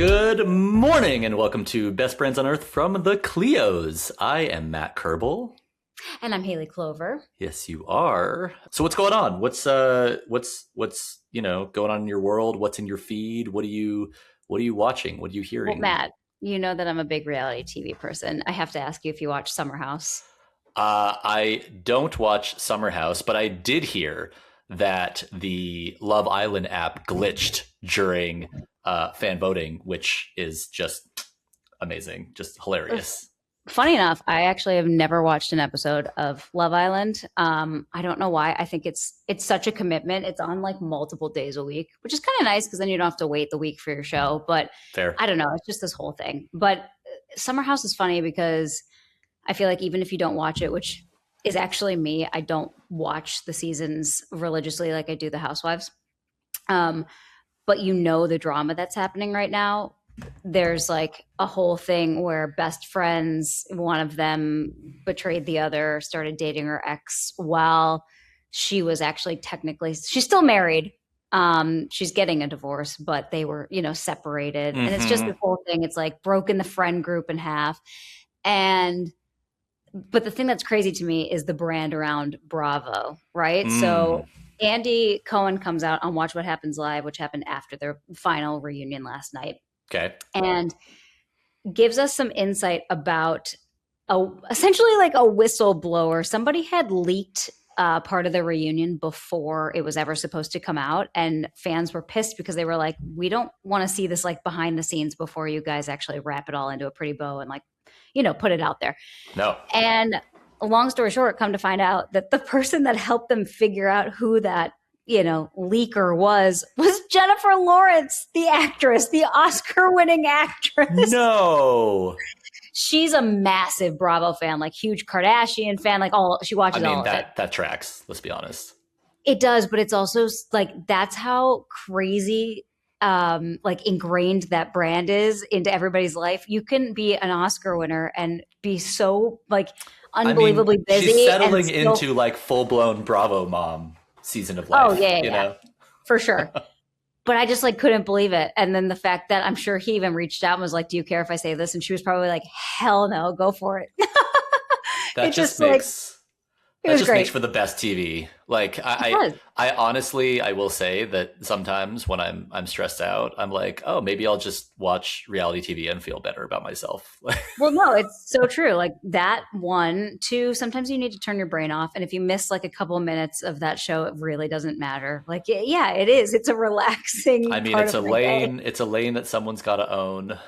Good morning and welcome to Best Brands on Earth from the Cleos. I am Matt Kerbel. And I'm Hayley Clover. Yes, you are. So what's going on? What's going on in your world? What's in your feed? What are you watching? What are you hearing? Well, Matt, you know that I'm a big reality TV person. I have to ask you if you watch Summer House. I don't watch Summer House, but I did hear that the Love Island app glitched during fan voting, which is just amazing, just hilarious. Funny enough, I actually have never watched an episode of Love Island. I don't know why. I think it's such a commitment. It's on like multiple days a week, which is kind of nice because then you don't have to wait the week for your show. But Fair. I don't know. It's just this whole thing. But Summer House is funny because I feel like even if you don't watch it, which is actually me, I don't watch the seasons religiously like I do the Housewives. But you know the drama that's happening right now. There's like a whole thing where best friends, one of them betrayed the other, started dating her ex while she was actually she's still married. She's getting a divorce, but they were, separated. Mm-hmm. And it's just this whole thing. It's like broken the friend group in half. But the thing that's crazy to me is the brand around Bravo, right? So Andy Cohen comes out on Watch What Happens Live, which happened after their final reunion last night. Okay. And gives us some insight about essentially like a whistleblower. Somebody had leaked part of the reunion before it was ever supposed to come out. And fans were pissed because they were like, we don't want to see this like behind the scenes before you guys actually wrap it all into a pretty bow and like, put it out there. No. And long story short, come to find out that the person that helped them figure out who that leaker was Jennifer Lawrence, the actress, the Oscar-winning actress. No. She's a massive Bravo fan, like huge Kardashian fan, like she watches all of it. That tracks, let's be honest. It does, but it's also like that's how crazy like ingrained that brand is into everybody's life. You can be an Oscar winner and be so like unbelievably busy. She's settling into like full-blown Bravo mom season of life. Oh yeah. For sure. But I just like couldn't believe it. And then the fact that I'm sure he even reached out and was like, do you care if I say this? And she was probably like, hell no, go for it. That just makes for the best TV. Like I honestly, I will say that sometimes when I'm stressed out, I'm like, oh, maybe I'll just watch reality TV and feel better about myself. Well, no, it's so true. Like that one, two, sometimes you need to turn your brain off. And if you miss like a couple of minutes of that show, it really doesn't matter. Like, yeah, it is. It's a relaxing. It's a lane. It's a lane that someone's got to own.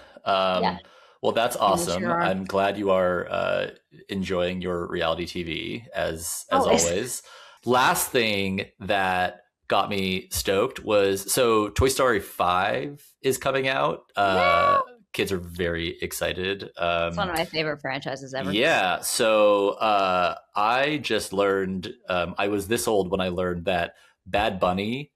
Well, that's awesome. Sure. I'm glad you are enjoying your reality TV as always. Last thing that got me stoked was Toy Story 5 is coming out. Yeah. Kids are very excited. It's one of my favorite franchises ever. Yeah. So I just learned, I was this old when I learned that Bad Bunny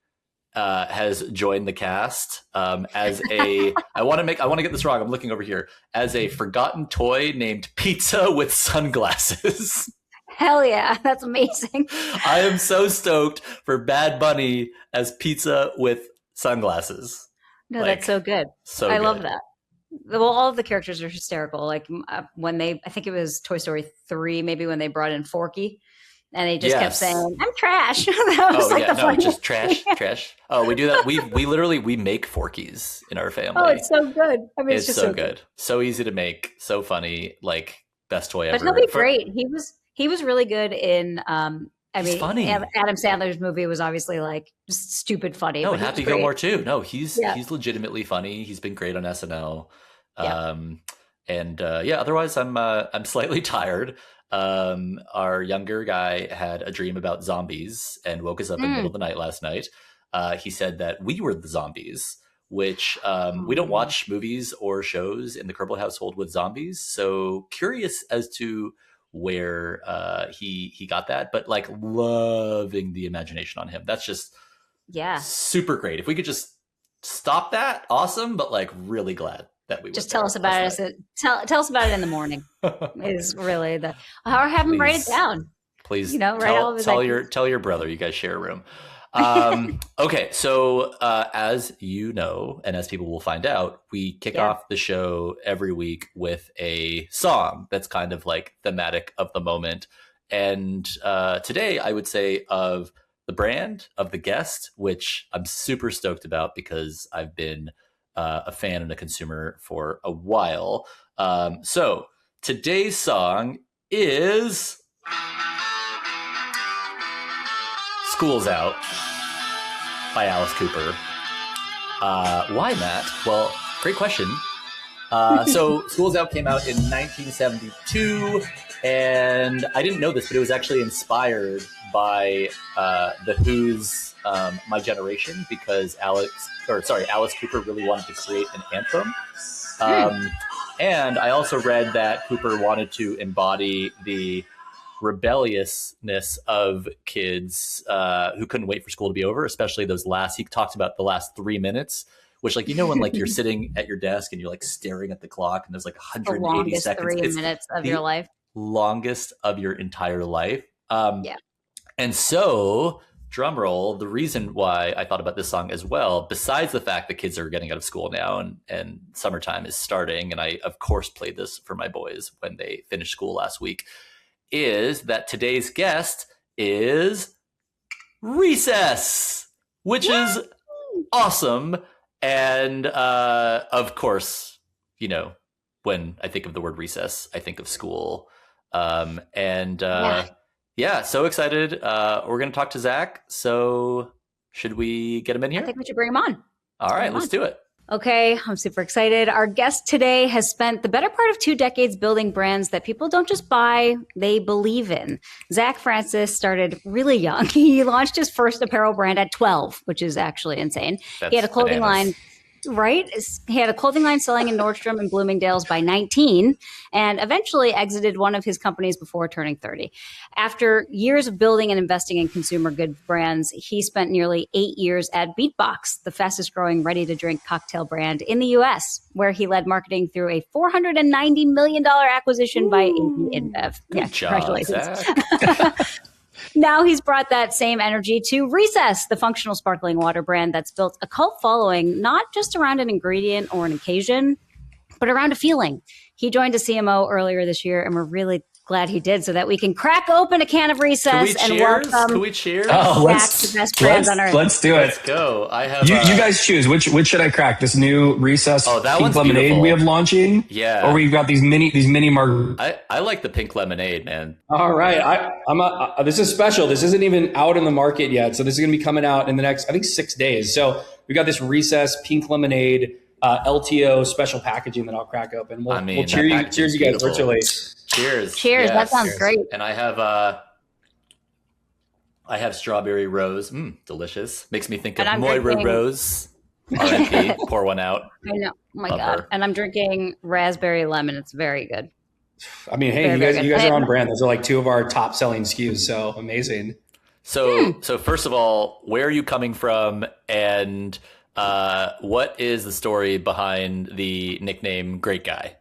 has joined the cast as a I want to get this wrong. I'm looking over here as a forgotten toy named Pizza with Sunglasses. Hell yeah, that's amazing. I am so stoked for Bad Bunny as Pizza with Sunglasses. No, that's so good. I love that. Well, all of the characters are hysterical. Like when I think it was Toy Story 3, maybe when they brought in Forky. And they just kept saying, "I'm trash." That was just trash. Oh, we do that. We literally make Forkies in our family. Oh, it's so good. I mean, it's just so good. So easy to make. So funny. Like best toy ever. But he'll be great. He was really good in. He's funny. Adam Sandler's movie was obviously like just stupid funny. No, Happy Gilmore too. No, he's legitimately funny. He's been great on SNL. Otherwise, I'm slightly tired. Our younger guy had a dream about zombies and woke us up in the middle of the night last night. He said that we were the zombies, which we don't watch movies or shows in the Kerbel household with zombies. So curious as to where he got that, but like loving the imagination on him. That's just super great. If we could just stop that, awesome. But like really glad that we just tell us about it. Tell us about it in the morning. Is really or have him write it down. Please, write all of his tell your brother. You guys share a room. Okay, so as you know, and as people will find out, we kick off the show every week with a song that's kind of like thematic of the moment. And today, I would say of the brand, of the guest, which I'm super stoked about because I've been a fan and a consumer for a while. So today's song is School's Out by Alice Cooper. Why, Matt? Well, great question. So School's Out came out in 1972, and I didn't know this, but it was actually inspired by The Who's My Generation, because Alice Cooper really wanted to create an anthem. And I also read that Cooper wanted to embody the rebelliousness of kids who couldn't wait for school to be over, especially those last, he talked about the last 3 minutes, which, like, you know, when like you're sitting at your desk and you're like staring at the clock and there's like 180 seconds. 3 minutes of your life. Longest of your entire life. And so, drum roll, the reason why I thought about this song as well, besides the fact that kids are getting out of school now and summertime is starting, and I, of course, played this for my boys when they finished school last week, is that today's guest is Recess, which is awesome. And of course, you know, when I think of the word recess, I think of school. So excited. We're going to talk to Zach. So should we get him in here? I think we should bring him on. All right, let's do it. Okay, I'm super excited. Our guest today has spent the better part of 2 decades building brands that people don't just buy, they believe in. Zech Francis started really young. He launched his first apparel brand at 12, which is actually insane. He had a clothing line. Right? He had a clothing line selling in Nordstrom and Bloomingdale's by 19 and eventually exited one of his companies before turning 30. After years of building and investing in consumer goods brands, he spent nearly 8 years at BeatBox, the fastest growing ready-to-drink cocktail brand in the U.S., where he led marketing through a $490 million acquisition by AB InBev. Good job, congratulations. Now he's brought that same energy to Recess, the functional sparkling water brand that's built a cult following, not just around an ingredient or an occasion, but around a feeling. He joined a CMO earlier this year, and we're really glad he did so that we can crack open a can of Recess and welcome. Can we cheers? Oh, the best brands on earth. Let's do it. Let's go. I have. You guys choose which should I crack? This new Recess pink lemonade beautiful. we have launching, or we've got these mini margaritas. I like the pink lemonade, man. All right, this is special. This isn't even out in the market yet, so this is going to be coming out in the next, I think, 6 days. So we got this Recess pink lemonade LTO special packaging that I'll crack open. We'll cheers you guys virtually. Cheers. Yes. That sounds great. And I have strawberry rose. Delicious. Makes me think of Moira Rose. R.I.P. Pour one out. I know. Oh my God. And I'm drinking raspberry lemon. It's very good. I mean, hey, you guys are on brand. Those are like 2 of our top selling SKUs. So amazing. So first of all, where are you coming from? And what is the story behind the nickname Great Guy?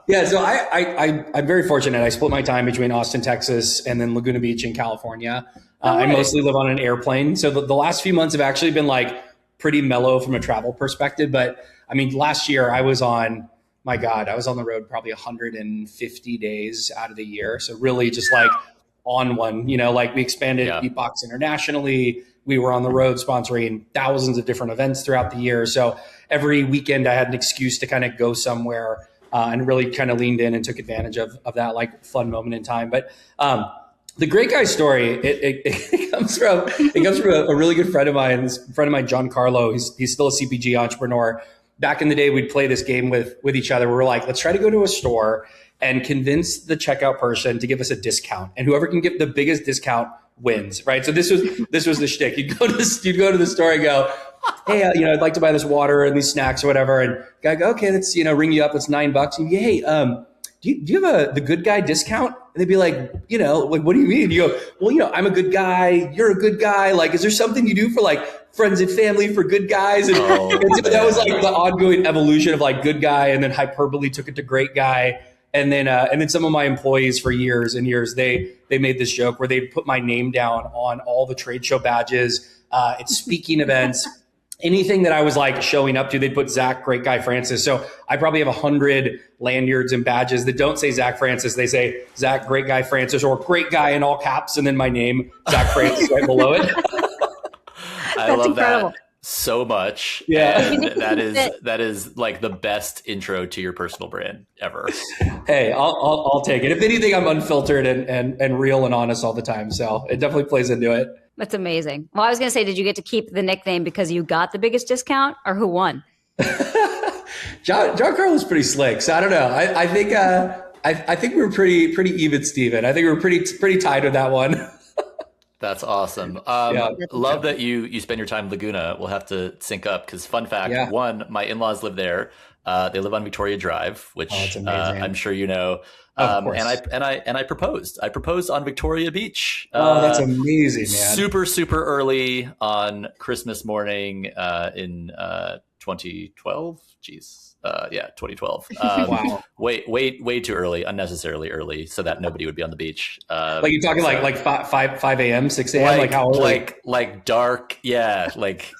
Yeah, so I'm very fortunate. I split my time between Austin, Texas, and then Laguna Beach in California. I mostly live on an airplane. So the last few months have actually been like pretty mellow from a travel perspective. But I mean, last year I was on the road probably 150 days out of the year. So really just like on one, you know, like we expanded BeatBox internationally. We were on the road sponsoring thousands of different events throughout the year. So every weekend I had an excuse to kind of go somewhere and really kind of leaned in and took advantage of that like fun moment in time. But the Great Guy story, it comes from a really good friend of mine, John Carlo. He's still a CPG entrepreneur. Back in the day, we'd play this game with each other. We were like, let's try to go to a store and convince the checkout person to give us a discount, and whoever can give the biggest discount wins, right? So this was the shtick. You'd go to the store and go, hey, I'd like to buy this water and these snacks or whatever. And guy go, okay, let's, ring you up. It's $9. And you go, hey, do you have the good guy discount? And they'd be like, like, what do you mean? You go, well, I'm a good guy. You're a good guy. Like, is there something you do for like friends and family for good guys? And, and so that was like the ongoing evolution of like good guy. And then hyperbole took it to great guy. And then some of my employees for years and years, they made this joke where they put my name down on all the trade show badges, at speaking events, anything that I was like showing up to, they'd put Zech, Great Guy Francis. So I probably have 100 lanyards and badges that don't say Zech Francis. They say Zech, Great Guy Francis, or Great Guy in all caps, and then my name, Zech Francis, right below it. I love incredible. That so much. Yeah. And that is like the best intro to your personal brand ever. Hey, I'll take it. If anything, I'm unfiltered and real and honest all the time. So it definitely plays into it. That's amazing. Well, I was going to say, did you get to keep the nickname because you got the biggest discount, or who won? John Carlos pretty slick. So I don't know. I think we were pretty even, Steven. I think we were pretty tied with that one. That's awesome. Love that you spend your time in Laguna. We'll have to sync up because fun fact, one, my in-laws live there. They live on Victoria Drive, which I'm sure you know. And I proposed. I proposed on Victoria Beach. That's amazing, man. Super early on Christmas morning in 2012. Jeez. 2012. Wow. Way too early, unnecessarily early, so that nobody would be on the beach. Like you're talking like 5 a.m., 6 a.m. Like how early? Like dark. Yeah. Like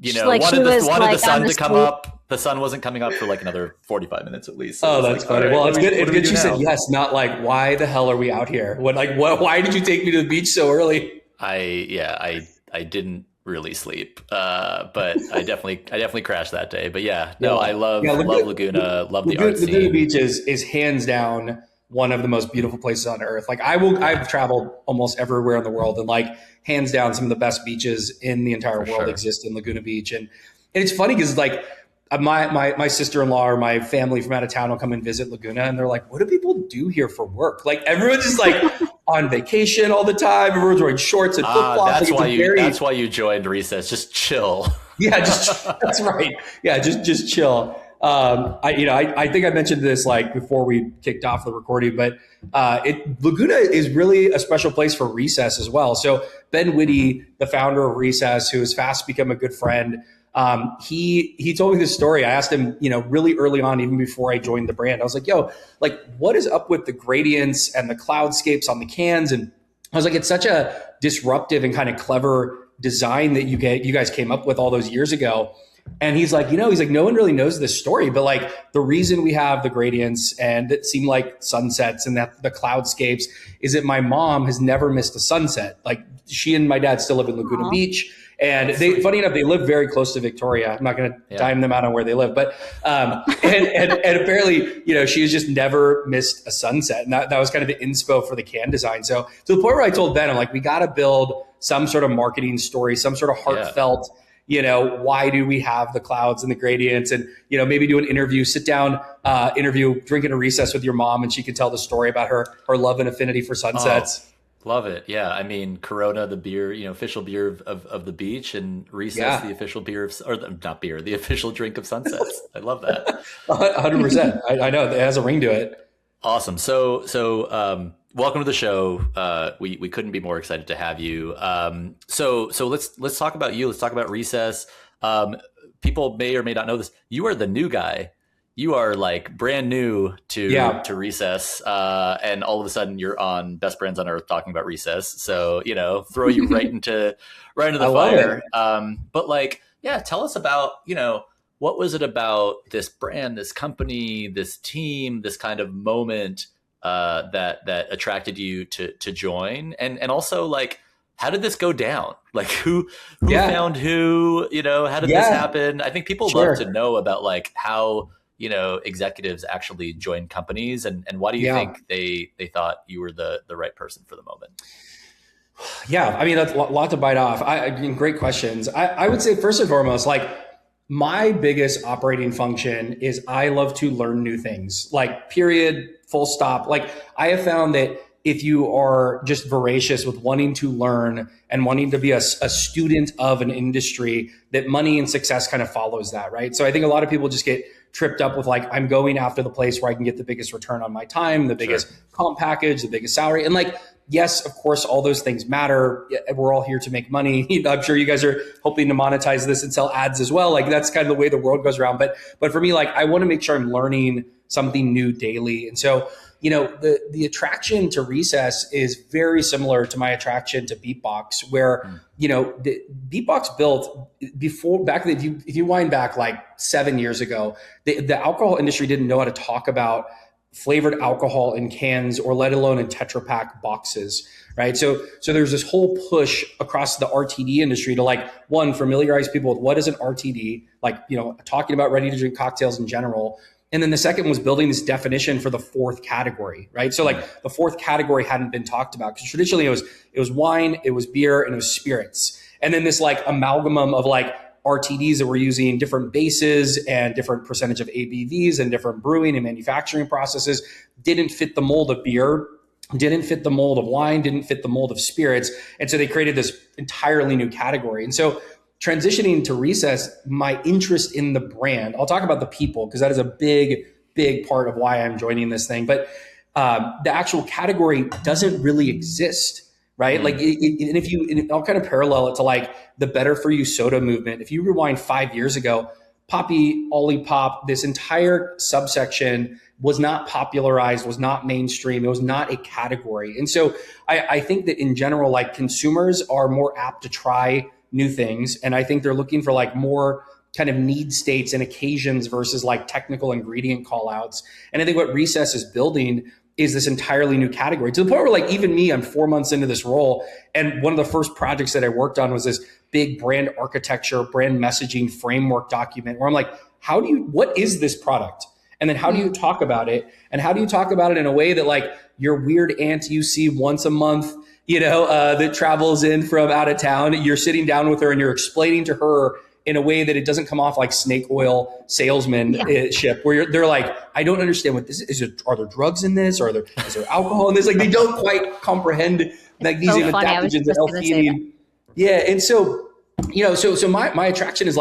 you know, like wanted the sun to come up. The sun wasn't coming up for like another 45 minutes at least. So that's funny. Right, well, it's good. It's good you said yes, not like, why the hell are we out here? Why did you take me to the beach so early? I didn't really sleep, but I definitely crashed that day. But I love Laguna, love the art scene. Laguna Beach is hands down one of the most beautiful places on earth. Like I've traveled almost everywhere in the world, and like hands down, some of the best beaches in the entire world exist in Laguna Beach. And it's funny because like my sister-in-law or my family from out of town will come and visit Laguna, and they're like, what do people do here for work? Like everyone's just like on vacation all the time. Everyone's wearing shorts and flip-flops. That's why you joined Recess. Just chill. Yeah, that's right. Yeah, just chill. I think I mentioned this like before we kicked off the recording, but Laguna is really a special place for Recess as well. So Ben Whitty, the founder of Recess, who has fast become a good friend, he told me this story. I asked him, really early on, even before I joined the brand, I was like, yo, like what is up with the gradients and the cloudscapes on the cans? And I was like, it's such a disruptive and kind of clever design that you guys came up with all those years ago. And he's like, no one really knows this story, but like the reason we have the gradients and that seem like sunsets and that the cloudscapes is that my mom has never missed a sunset. Like she and my dad still live in Laguna Beach. And funny enough, they live very close to Victoria. I'm not going to dime them out on where they live, but and apparently, she has just never missed a sunset, and that was kind of the inspo for the can design. So to the point where I told Ben, I'm like, we got to build some sort of marketing story, some sort of heartfelt. Why do we have the clouds and the gradients, and maybe do an interview, sit down, interview, drinking a recess with your mom, and she can tell the story about her love and affinity for sunsets. Love it. Yeah. I mean, Corona, the beer, official beer of the beach, and Recess, the official beer the official drink of sunsets. I love that. 100%. I know it has a ring to it. Awesome. So welcome to the show. We couldn't be more excited to have you. So let's talk about you. Let's talk about Recess. People may or may not know this. You are the new guy. You are like brand new to Recess, and all of a sudden you're on Best Brands on Earth talking about Recess. So throw you right into the fire. But tell us about what was it about this brand, this company, this team, this kind of moment that attracted you to join, and also like how did this go down? Like who found who? How did this happen? I think people love to know about like how executives actually join companies, and why do you think they thought you were the right person for the moment? Yeah, I mean, that's a lot to bite off. Great questions. I would say first and foremost, like my biggest operating function is I love to learn new things, like period, full stop. Like I have found that if you are just voracious with wanting to learn and wanting to be a student of an industry, that money and success kind of follows that, right? So I think a lot of people just get tripped up with like, I'm going after the place where I can get the biggest return on my time, the biggest comp package, the biggest salary. And like, yes, of course, all those things matter. We're all here to make money. I'm sure you guys are hoping to monetize this and sell ads as well. Like that's kind of the way the world goes around. But for me, like I want to make sure I'm learning something new daily. And so, the attraction to Recess is very similar to my attraction to BeatBox, where, the BeatBox built if you wind back like 7 years ago, the alcohol industry didn't know how to talk about flavored alcohol in cans or let alone in Tetra Pak boxes, right? So there's this whole push across the RTD industry to familiarize people with what is an RTD, talking about ready to drink cocktails in general. And then the second was building this definition for the fourth category, right? So the fourth category hadn't been talked about because traditionally it was wine, it was beer, and it was spirits. And then this amalgamum of RTDs that were using different bases and different percentage of ABVs and different brewing and manufacturing processes didn't fit the mold of beer, didn't fit the mold of wine, didn't fit the mold of spirits. And so they created this entirely new category. And so transitioning to Recess, my interest in the brand, I'll talk about the people because that is a big, big part of why I'm joining this thing. But the actual category doesn't really exist, right? I'll kind of parallel it to the better for you soda movement. If you rewind 5 years ago, Poppy, Olipop, this entire subsection was not popularized, was not mainstream. It was not a category. And so I think that in general, consumers are more apt to try new things. And I think they're looking for more kind of need states and occasions versus technical ingredient call outs. And I think what Recess is building is this entirely new category to the point where even me, I'm 4 months into this role. And one of the first projects that I worked on was this big brand architecture, brand messaging framework document where I'm what is this product? And then how do you talk about it? And how do you talk about it in a way that your weird aunt you see once a month, that travels in from out of town, you're sitting down with her and you're explaining to her in a way that it doesn't come off like snake oil salesmanship, where they're I don't understand what this is. Are there drugs in this? Or is there alcohol in this? They don't quite comprehend these adaptogens and L-theanine. Yeah. And so, so my attraction is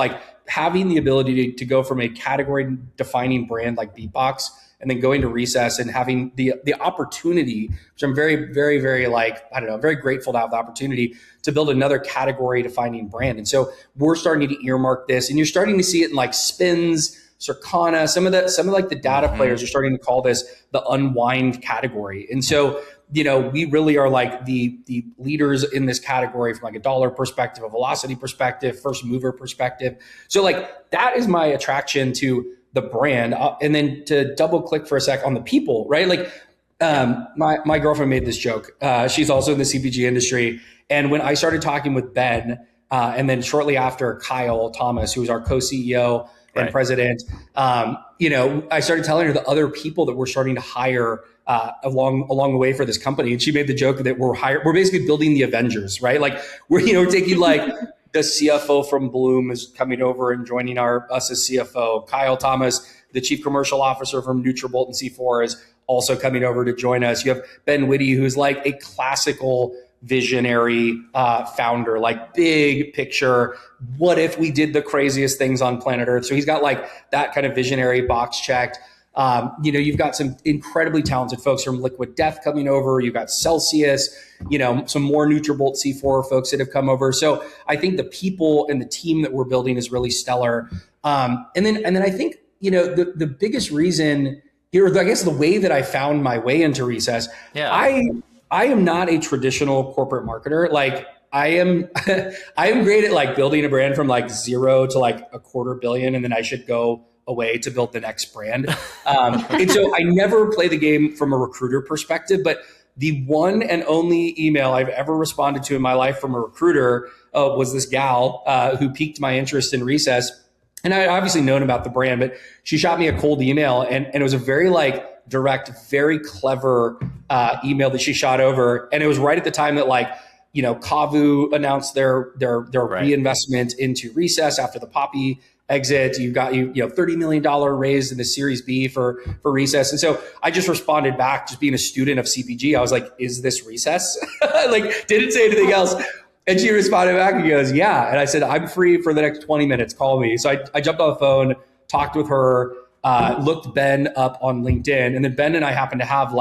having the ability to go from a category defining brand like BeatBox and then going to Recess and having the opportunity, which I'm very, very, very very grateful to have the opportunity to build another category defining brand. And so we're starting to earmark this, and you're starting to see it in Spins, Circana, some of the data players are starting to call this the unwind category. And so, we really are the leaders in this category from a dollar perspective, a velocity perspective, first mover perspective. So that is my attraction to the brand. And then to double click for a sec on the people, right? My girlfriend made this joke. She's also in the CPG industry. And when I started talking with Ben, and then shortly after Kyle Thomas, who was our co-CEO and president, I started telling her the other people that we're starting to hire along the way for this company. And she made the joke that we're basically building the Avengers, right? We're taking the CFO from Bloom is coming over and joining us as CFO. Kyle Thomas, the chief commercial officer from Nutrabolt and C4, is also coming over to join us. You have Ben Whitty, who's a classical visionary founder, big picture. What if we did the craziest things on planet Earth? So he's got that kind of visionary box checked. You've got some incredibly talented folks from Liquid Death coming over. You've got Celsius, some more Nutrabolt C4 folks that have come over. So I think the people and the team that we're building is really stellar. And then I think, the biggest reason here, I guess the way that I found my way into Recess, I am not a traditional corporate marketer. I am great at building a brand from 0 to $250 million, and then I should go away to build the next brand. And so I never play the game from a recruiter perspective, but the one and only email I've ever responded to in my life from a recruiter was this gal who piqued my interest in Recess. And I obviously known about the brand, but she shot me a cold email, and it was a very direct, very clever email that she shot over. And it was right at the time that Cavu announced their reinvestment into Recess after the Poppy exit. You got $30 million raised in the Series B for Recess. And so I just responded back, just being a student of CPG. I was is this Recess? Didn't say anything else. And she responded back and goes, yeah. And I said, I'm free for the next 20 minutes. Call me. So I jumped on the phone, talked with her, looked Ben up on LinkedIn. And then Ben and I happened to have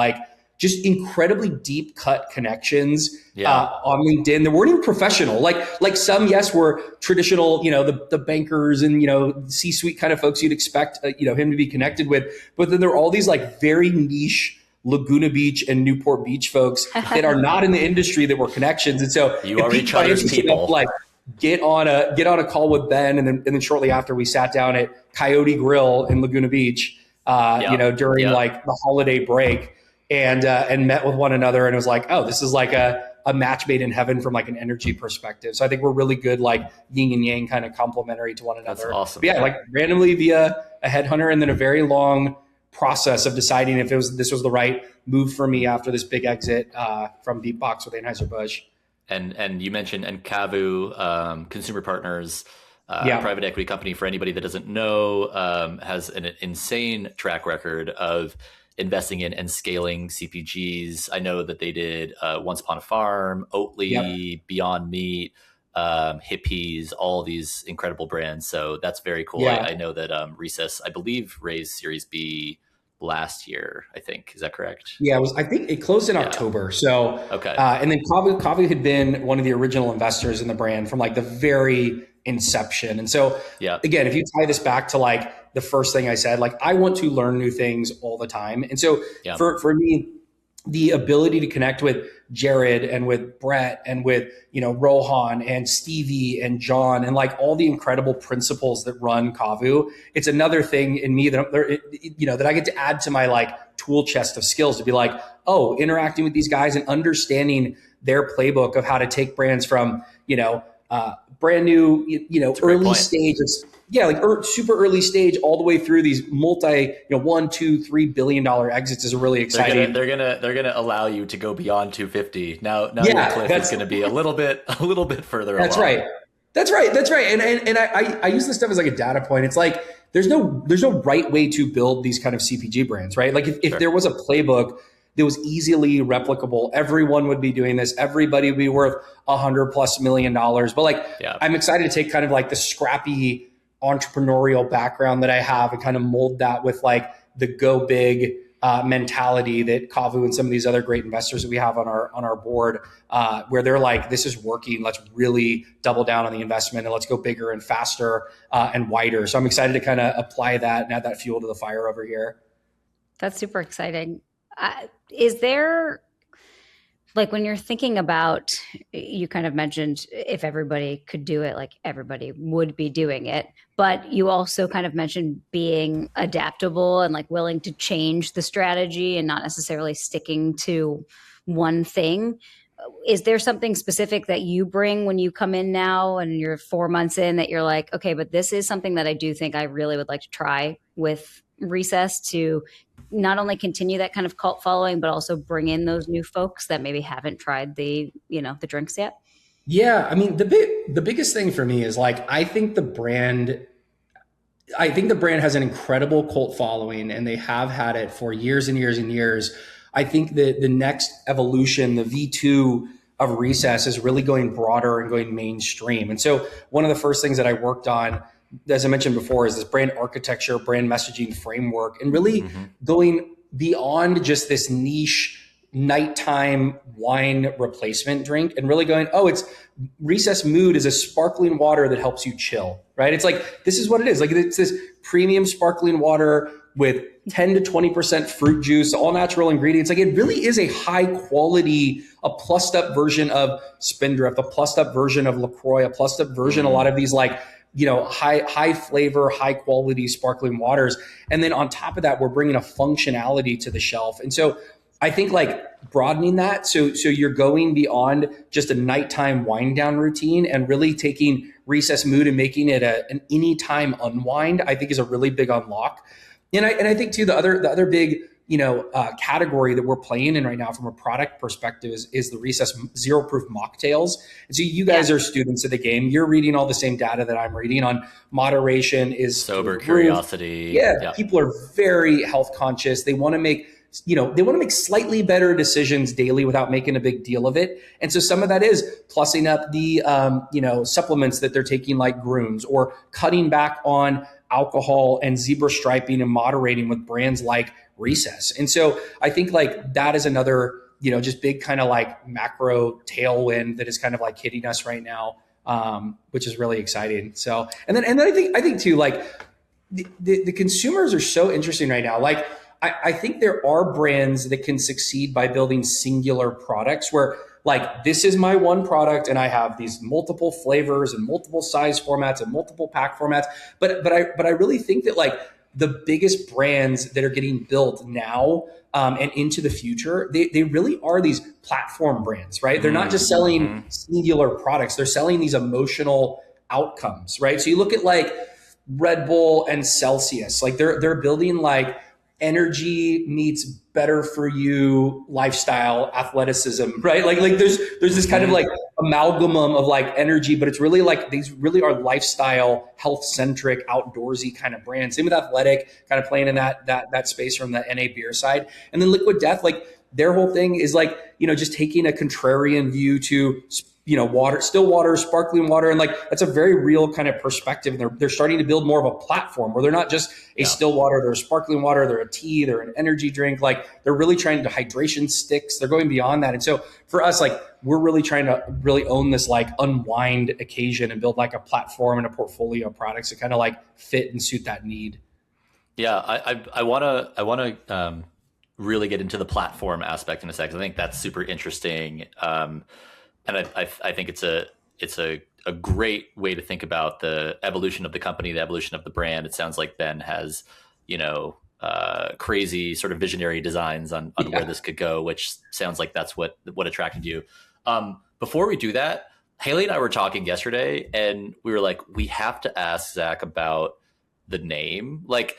just incredibly deep cut connections on LinkedIn. They weren't even professional. Like some, yes, were traditional, the bankers and, C-suite kind of folks you'd expect, him to be connected with. But then there are all these like very niche Laguna Beach and Newport Beach folks that are not in the industry that were connections. And so you are each other's people. Like get on a call with Ben. And then shortly after we sat down at Coyote Grill in Laguna Beach, during like the holiday break and met with one another. And it was like, oh, this is like a match made in heaven from like an energy perspective. So I think we're really good, like yin and yang kind of complementary to one another. That's awesome. But yeah, like randomly via a headhunter and then a very long process of deciding if this was the right move for me after this big exit from BeatBox with Anheuser-Busch. And you mentioned Cavu Consumer Partners, private equity company, for anybody that doesn't know, has an insane track record of investing in and scaling CPGs. I know that they did Once Upon a Farm, Oatly, Beyond Meat, Hippies, all these incredible brands. So that's very cool. Yeah. I know that Recess, I believe, raised Series B last year, I think. Is that correct? Yeah, I think it closed in October. So, okay. And then Cavu had been one of the original investors in the brand from like the very inception. And so again, if you tie this back to like the first thing I said, like I want to learn new things all the time. And so for me, the ability to connect with Jared and with Brett and with, Rohan and Stevie and John and like all the incredible principles that run Cavu, it's another thing in me that, that I get to add to my like tool chest of skills to be like, oh, interacting with these guys and understanding their playbook of how to take brands from, brand new, early stages. Yeah, like super early stage, all the way through these multi, $1, $2, $3 billion exits is really exciting. They're gonna allow you to go beyond 250. Now your cliff is going to be a little bit further. That's along. right. That's right. And I use this stuff as like a data point. It's like there's no right way to build these kind of CPG brands, right? Like if there was a playbook that was easily replicable, everyone would be doing this. Everybody would be worth $100+ million. But like I'm excited to take kind of like the scrappy entrepreneurial background that I have and kind of mold that with like the go big mentality that Cavu and some of these other great investors that we have on our board, where they're like, this is working. Let's really double down on the investment and let's go bigger and faster and wider. So I'm excited to kind of apply that and add that fuel to the fire over here. That's super exciting. Is there, like, when you're thinking about, you kind of mentioned if everybody could do it, like everybody would be doing it, but you also kind of mentioned being adaptable and like willing to change the strategy and not necessarily sticking to one thing. Is there something specific that you bring when you come in now and you're 4 months in that you're like, okay, but this is something that I do think I really would like to try with Recess to not only continue that kind of cult following, but also bring in those new folks that maybe haven't tried the drinks yet? Yeah. I mean, the biggest thing for me is like, I think the brand has an incredible cult following and they have had it for years and years and years. I think that the next evolution, the V2 of Recess, is really going broader and going mainstream. And so one of the first things that I worked on, as I mentioned before, is this brand architecture, brand messaging framework, and really going beyond just this niche nighttime wine replacement drink and really going, oh, it's Recess Mood is a sparkling water that helps you chill, right? It's like, this is what it is. Like, it's this premium sparkling water with 10 to 20% fruit juice, all natural ingredients. Like, it really is a high quality, a plussed up version of Spindrift, a plussed up version of LaCroix, a plussed up version, a lot of these like, high flavor, high quality sparkling waters. And then on top of that, we're bringing a functionality to the shelf. And so I think like broadening that. So you're going beyond just a nighttime wind down routine and really taking Recess Mood and making it an anytime unwind, I think is a really big unlock. And I think too, the other big, category that we're playing in right now from a product perspective is the Recess Zero Proof mocktails. And so you guys are students of the game. You're reading all the same data that I'm reading on moderation is sober curiosity. Yeah. People are very health conscious. They want to make slightly better decisions daily without making a big deal of it. And so some of that is plussing up the, supplements that they're taking like Grooms, or cutting back on alcohol and zebra striping and moderating with brands like Recess. And so I think like that is another, just big kind of like macro tailwind that is kind of like hitting us right now, which is really exciting. So, and then I think too, like the consumers are so interesting right now. Like I think there are brands that can succeed by building singular products where like, this is my one product and I have these multiple flavors and multiple size formats and multiple pack formats. But I really think that like the biggest brands that are getting built now and into the future, they really are these platform brands, right? They're not just selling singular products. They're selling these emotional outcomes, right? So you look at like Red Bull and Celsius, like they're building like energy meets better for you lifestyle athleticism, right? Like there's this kind of like amalgam of like energy, but it's really like these really are lifestyle, health centric, outdoorsy kind of brands. Same with Athletic, kind of playing in that space from the NA beer side, and then Liquid Death, like their whole thing is like just taking a contrarian view to water, still water, sparkling water. And like, that's a very real kind of perspective. And they're starting to build more of a platform where they're not just a still water, they're a sparkling water, they're a tea, they're an energy drink. Like they're really trying to hydration sticks. They're going beyond that. And so for us, like we're really trying to really own this like unwind occasion and build like a platform and a portfolio of products that kind of like fit and suit that need. Yeah. I want to really get into the platform aspect in a second. I think that's super interesting. And I think it's a great way to think about the evolution of the company, the evolution of the brand. It sounds like Ben has, crazy sort of visionary designs on where this could go, which sounds like that's what attracted you. Before we do that, Hayley and I were talking yesterday and we were like, we have to ask Zach about the name. Like,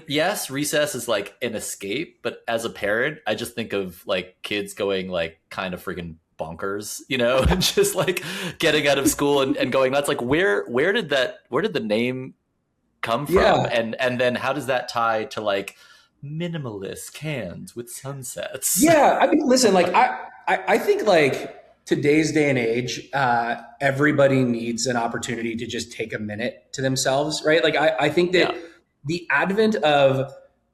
yes, Recess is like an escape, but as a parent, I just think of like kids going like kind of friggin' bonkers, and just like getting out of school and going nuts. Like where did the name come from? Yeah. And then how does that tie to like minimalist cans with sunsets? Yeah. I mean, listen, like I think like today's day and age, everybody needs an opportunity to just take a minute to themselves, right? Like I think that the advent of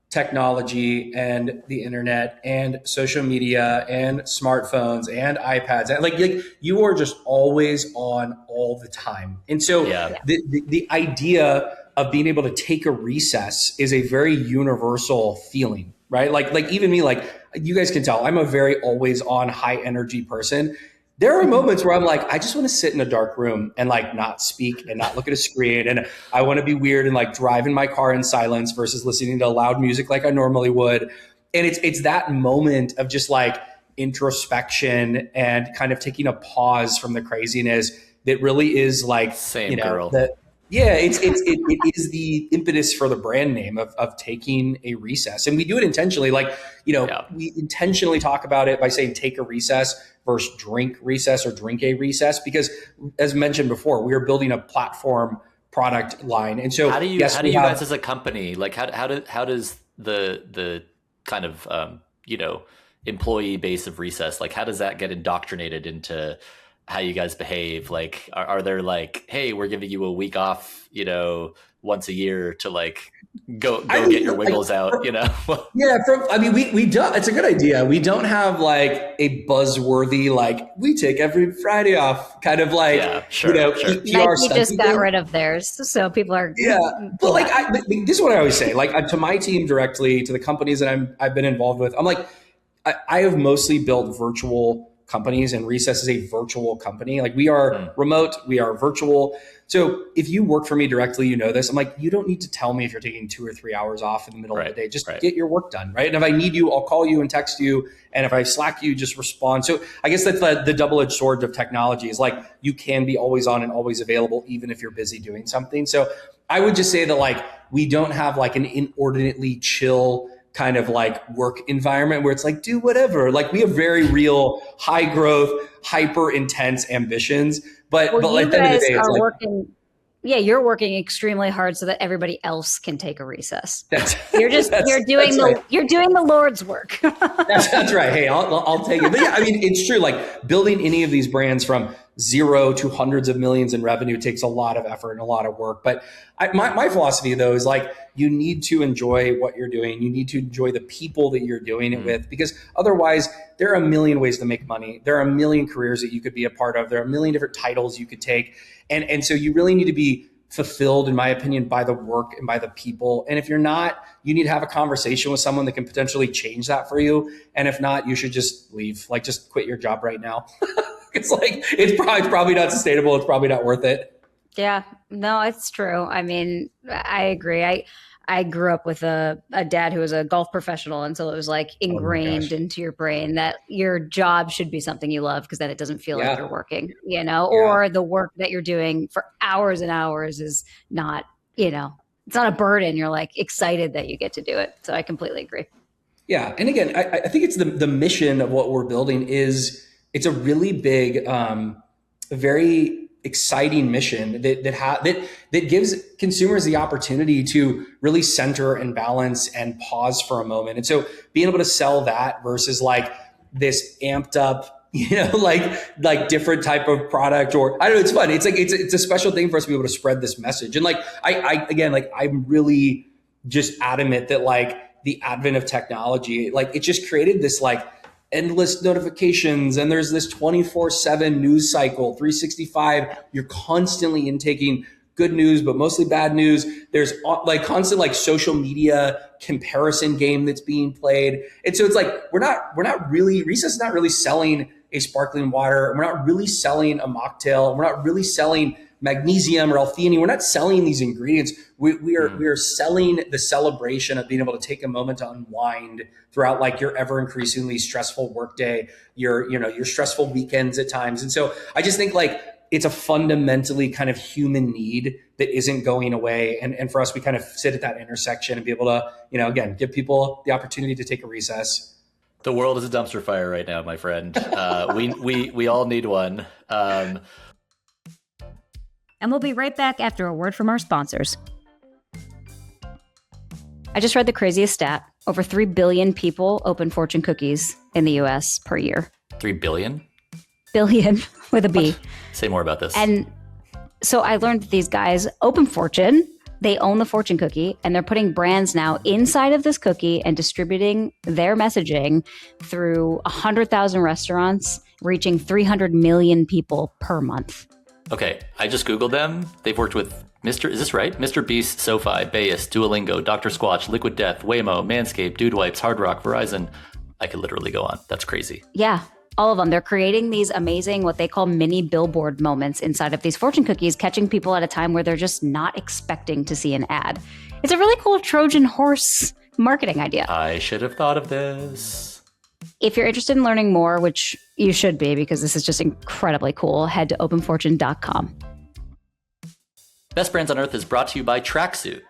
technology and the internet and social media and smartphones and iPads, and like you are just always on all the time. And so the idea of being able to take a recess is a very universal feeling, right? Like even me, like you guys can tell, I'm a very always on high energy person. There are moments where I'm like, I just want to sit in a dark room and like not speak and not look at a screen. And I want to be weird and like drive in my car in silence versus listening to loud music like I normally would. And it's that moment of just like introspection and kind of taking a pause from the craziness that really is like, girl. It is the impetus for the brand name of taking a recess. And we do it intentionally. Like, we intentionally talk about it by saying take a recess versus drink recess or drink a recess, because as mentioned before, we are building a platform product line. And so how do you guys as a company, like how does the kind of, employee base of Recess, like how does that get indoctrinated into how you guys behave? Like, are there like, hey, we're giving you a week off, once a year to like go get your wiggles out, Yeah. We don't, it's a good idea. We don't have like a buzzworthy, like we take every Friday off kind of like, sure. Nike just got rid of theirs. So people are. Yeah. But like, this is what I always say, like to my team directly, to the companies that I've been involved with, I'm like, I have mostly built virtual companies, and Recess is a virtual company. Like we are remote, we are virtual. So if you work for me directly, you know this. I'm like, you don't need to tell me if you're taking 2 or 3 hours off in the middle of the day. Just get your work done, right? And if I need you, I'll call you and text you. And if I Slack you, just respond. So I guess that's the double-edged sword of technology is like you can be always on and always available, even if you're busy doing something. So I would just say that like we don't have like an inordinately chill kind of like work environment where it's like, do whatever. Like we have very real high growth, hyper intense ambitions. But at the end of the day, it's like, working. Yeah, you're working extremely hard so that everybody else can take a recess. You're doing the Lord's work. that's right. Hey, I'll take it. But yeah, I mean, it's true. Like building any of these brands from zero to hundreds of millions in revenue takes a lot of effort and a lot of work. But my philosophy though is like, you need to enjoy what you're doing. You need to enjoy the people that you're doing it with, because otherwise there are a million ways to make money. There are a million careers that you could be a part of. There are a million different titles you could take. And so you really need to be fulfilled, in my opinion, by the work and by the people. And if you're not, you need to have a conversation with someone that can potentially change that for you. And if not, you should just leave, like just quit your job right now. It's like, it's probably not sustainable. It's probably not worth it. Yeah, no, it's true. I mean, I agree. I grew up with a dad who was a golf professional. And so it was like ingrained into your brain that your job should be something you love, because then it doesn't feel like you're working, or the work that you're doing for hours and hours is not, it's not a burden. You're like excited that you get to do it. So I completely agree. Yeah. And again, I think it's the mission of what we're building is, it's a really big, very exciting mission that gives consumers the opportunity to really center and balance and pause for a moment. And so being able to sell that versus like this amped up, like different type of product, or I don't know, it's fun. It's like, it's a special thing for us to be able to spread this message. And like, I'm really just adamant that like the advent of technology, like it just created this like endless notifications, and there's this 24/7 news cycle, 365. You're constantly intaking good news, but mostly bad news. There's like constant like social media comparison game that's being played. And so it's like, we're not really, Recess is not really selling a sparkling water. We're not really selling a mocktail. We're not really selling magnesium or L-theanine. We're not selling these ingredients. We are selling the celebration of being able to take a moment to unwind throughout like your ever increasingly stressful workday, your stressful weekends at times. And so I just think like it's a fundamentally kind of human need that isn't going away. And for us, we kind of sit at that intersection and be able to, again, give people the opportunity to take a recess. The world is a dumpster fire right now, my friend. We all need one. And we'll be right back after a word from our sponsors. I just read the craziest stat. Over 3 billion people open fortune cookies in the US per year. 3 billion? Billion with a B. What? Say more about this. And so I learned that these guys open fortune, they own the fortune cookie, and they're putting brands now inside of this cookie and distributing their messaging through 100,000 restaurants, reaching 300 million people per month. Okay, I just Googled them. They've worked with is this right? Mr. Beast, SoFi, Bayes, Duolingo, Dr. Squatch, Liquid Death, Waymo, Manscaped, Dude Wipes, Hard Rock, Verizon. I could literally go on. That's crazy. Yeah, all of them. They're creating these amazing, what they call mini billboard moments inside of these fortune cookies, catching people at a time where they're just not expecting to see an ad. It's a really cool Trojan horse marketing idea. I should have thought of this. If you're interested in learning more, which you should be because this is just incredibly cool, head to openfortune.com. Best Brands on Earth is brought to you by Tracksuit.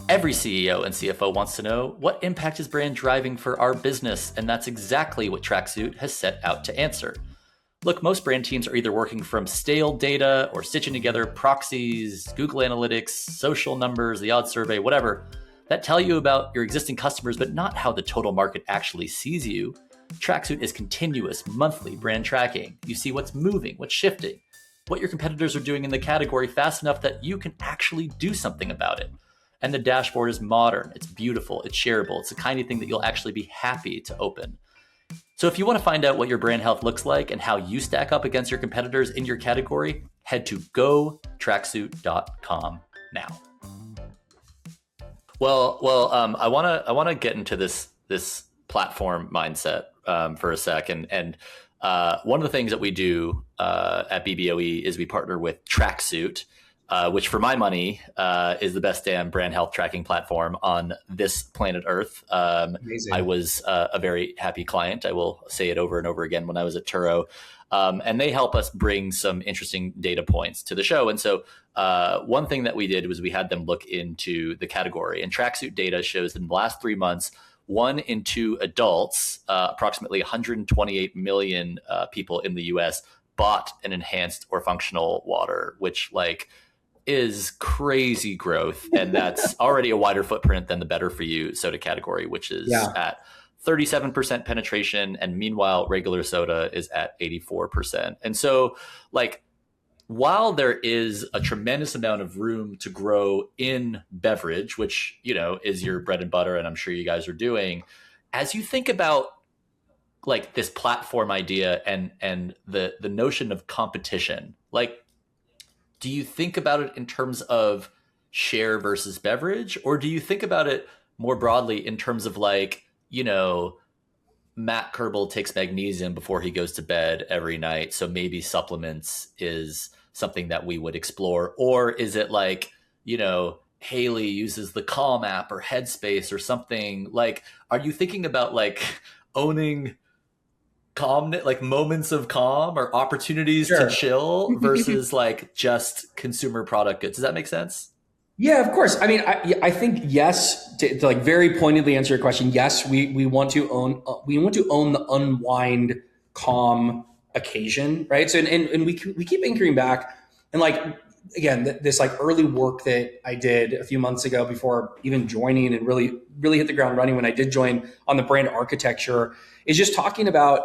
Every CEO and CFO wants to know, what impact is brand driving for our business? And that's exactly what Tracksuit has set out to answer. Look, most brand teams are either working from stale data or stitching together proxies, Google Analytics, social numbers, the odds survey, whatever, that tell you about your existing customers, but not how the total market actually sees you. Tracksuit is continuous monthly brand tracking. You see what's moving, what's shifting, what your competitors are doing in the category fast enough that you can actually do something about it. And the dashboard is modern, it's beautiful, it's shareable. It's the kind of thing that you'll actually be happy to open. So if you want to find out what your brand health looks like and how you stack up against your competitors in your category, head to gotracksuit.com now. Well, I want to get into this platform mindset for a second. And one of the things that we do at BBOE is we partner with Tracksuit, which for my money is the best damn brand health tracking platform on this planet Earth. Amazing. I was a very happy client. I will say it over and over again when I was at Turo. And they help us bring some interesting data points to the show. And so one thing that we did was we had them look into the category. And Tracksuit data shows that in the last 3 months, 1 in 2 adults, approximately 128 million people in the US, bought an enhanced or functional water, which is crazy growth. And that's already a wider footprint than the better for you soda category, which is at 37% penetration. And meanwhile, regular soda is at 84%. And so while there is a tremendous amount of room to grow in beverage, which, you know, is your bread and butter, and I'm sure you guys are doing, as you think about like this platform idea and the notion of competition, like, do you think about it in terms of share versus beverage, or do you think about it more broadly in terms of like, you know, Matt Kerbel takes magnesium before he goes to bed every night, so maybe supplements is something that we would explore? Or is it like, you know, Hayley uses the Calm app or Headspace or something? Like, are you thinking about like owning calm, like moments of calm or opportunities to chill versus like just consumer product goods? Does that make sense? Yeah, of course. I mean, I think yes, to like very pointedly answer your question, yes, we want to own the unwind calm occasion, right? So and we keep anchoring back, and like, again, this like early work that I did a few months ago before even joining and really hit the ground running when I did join on the brand architecture is just talking about,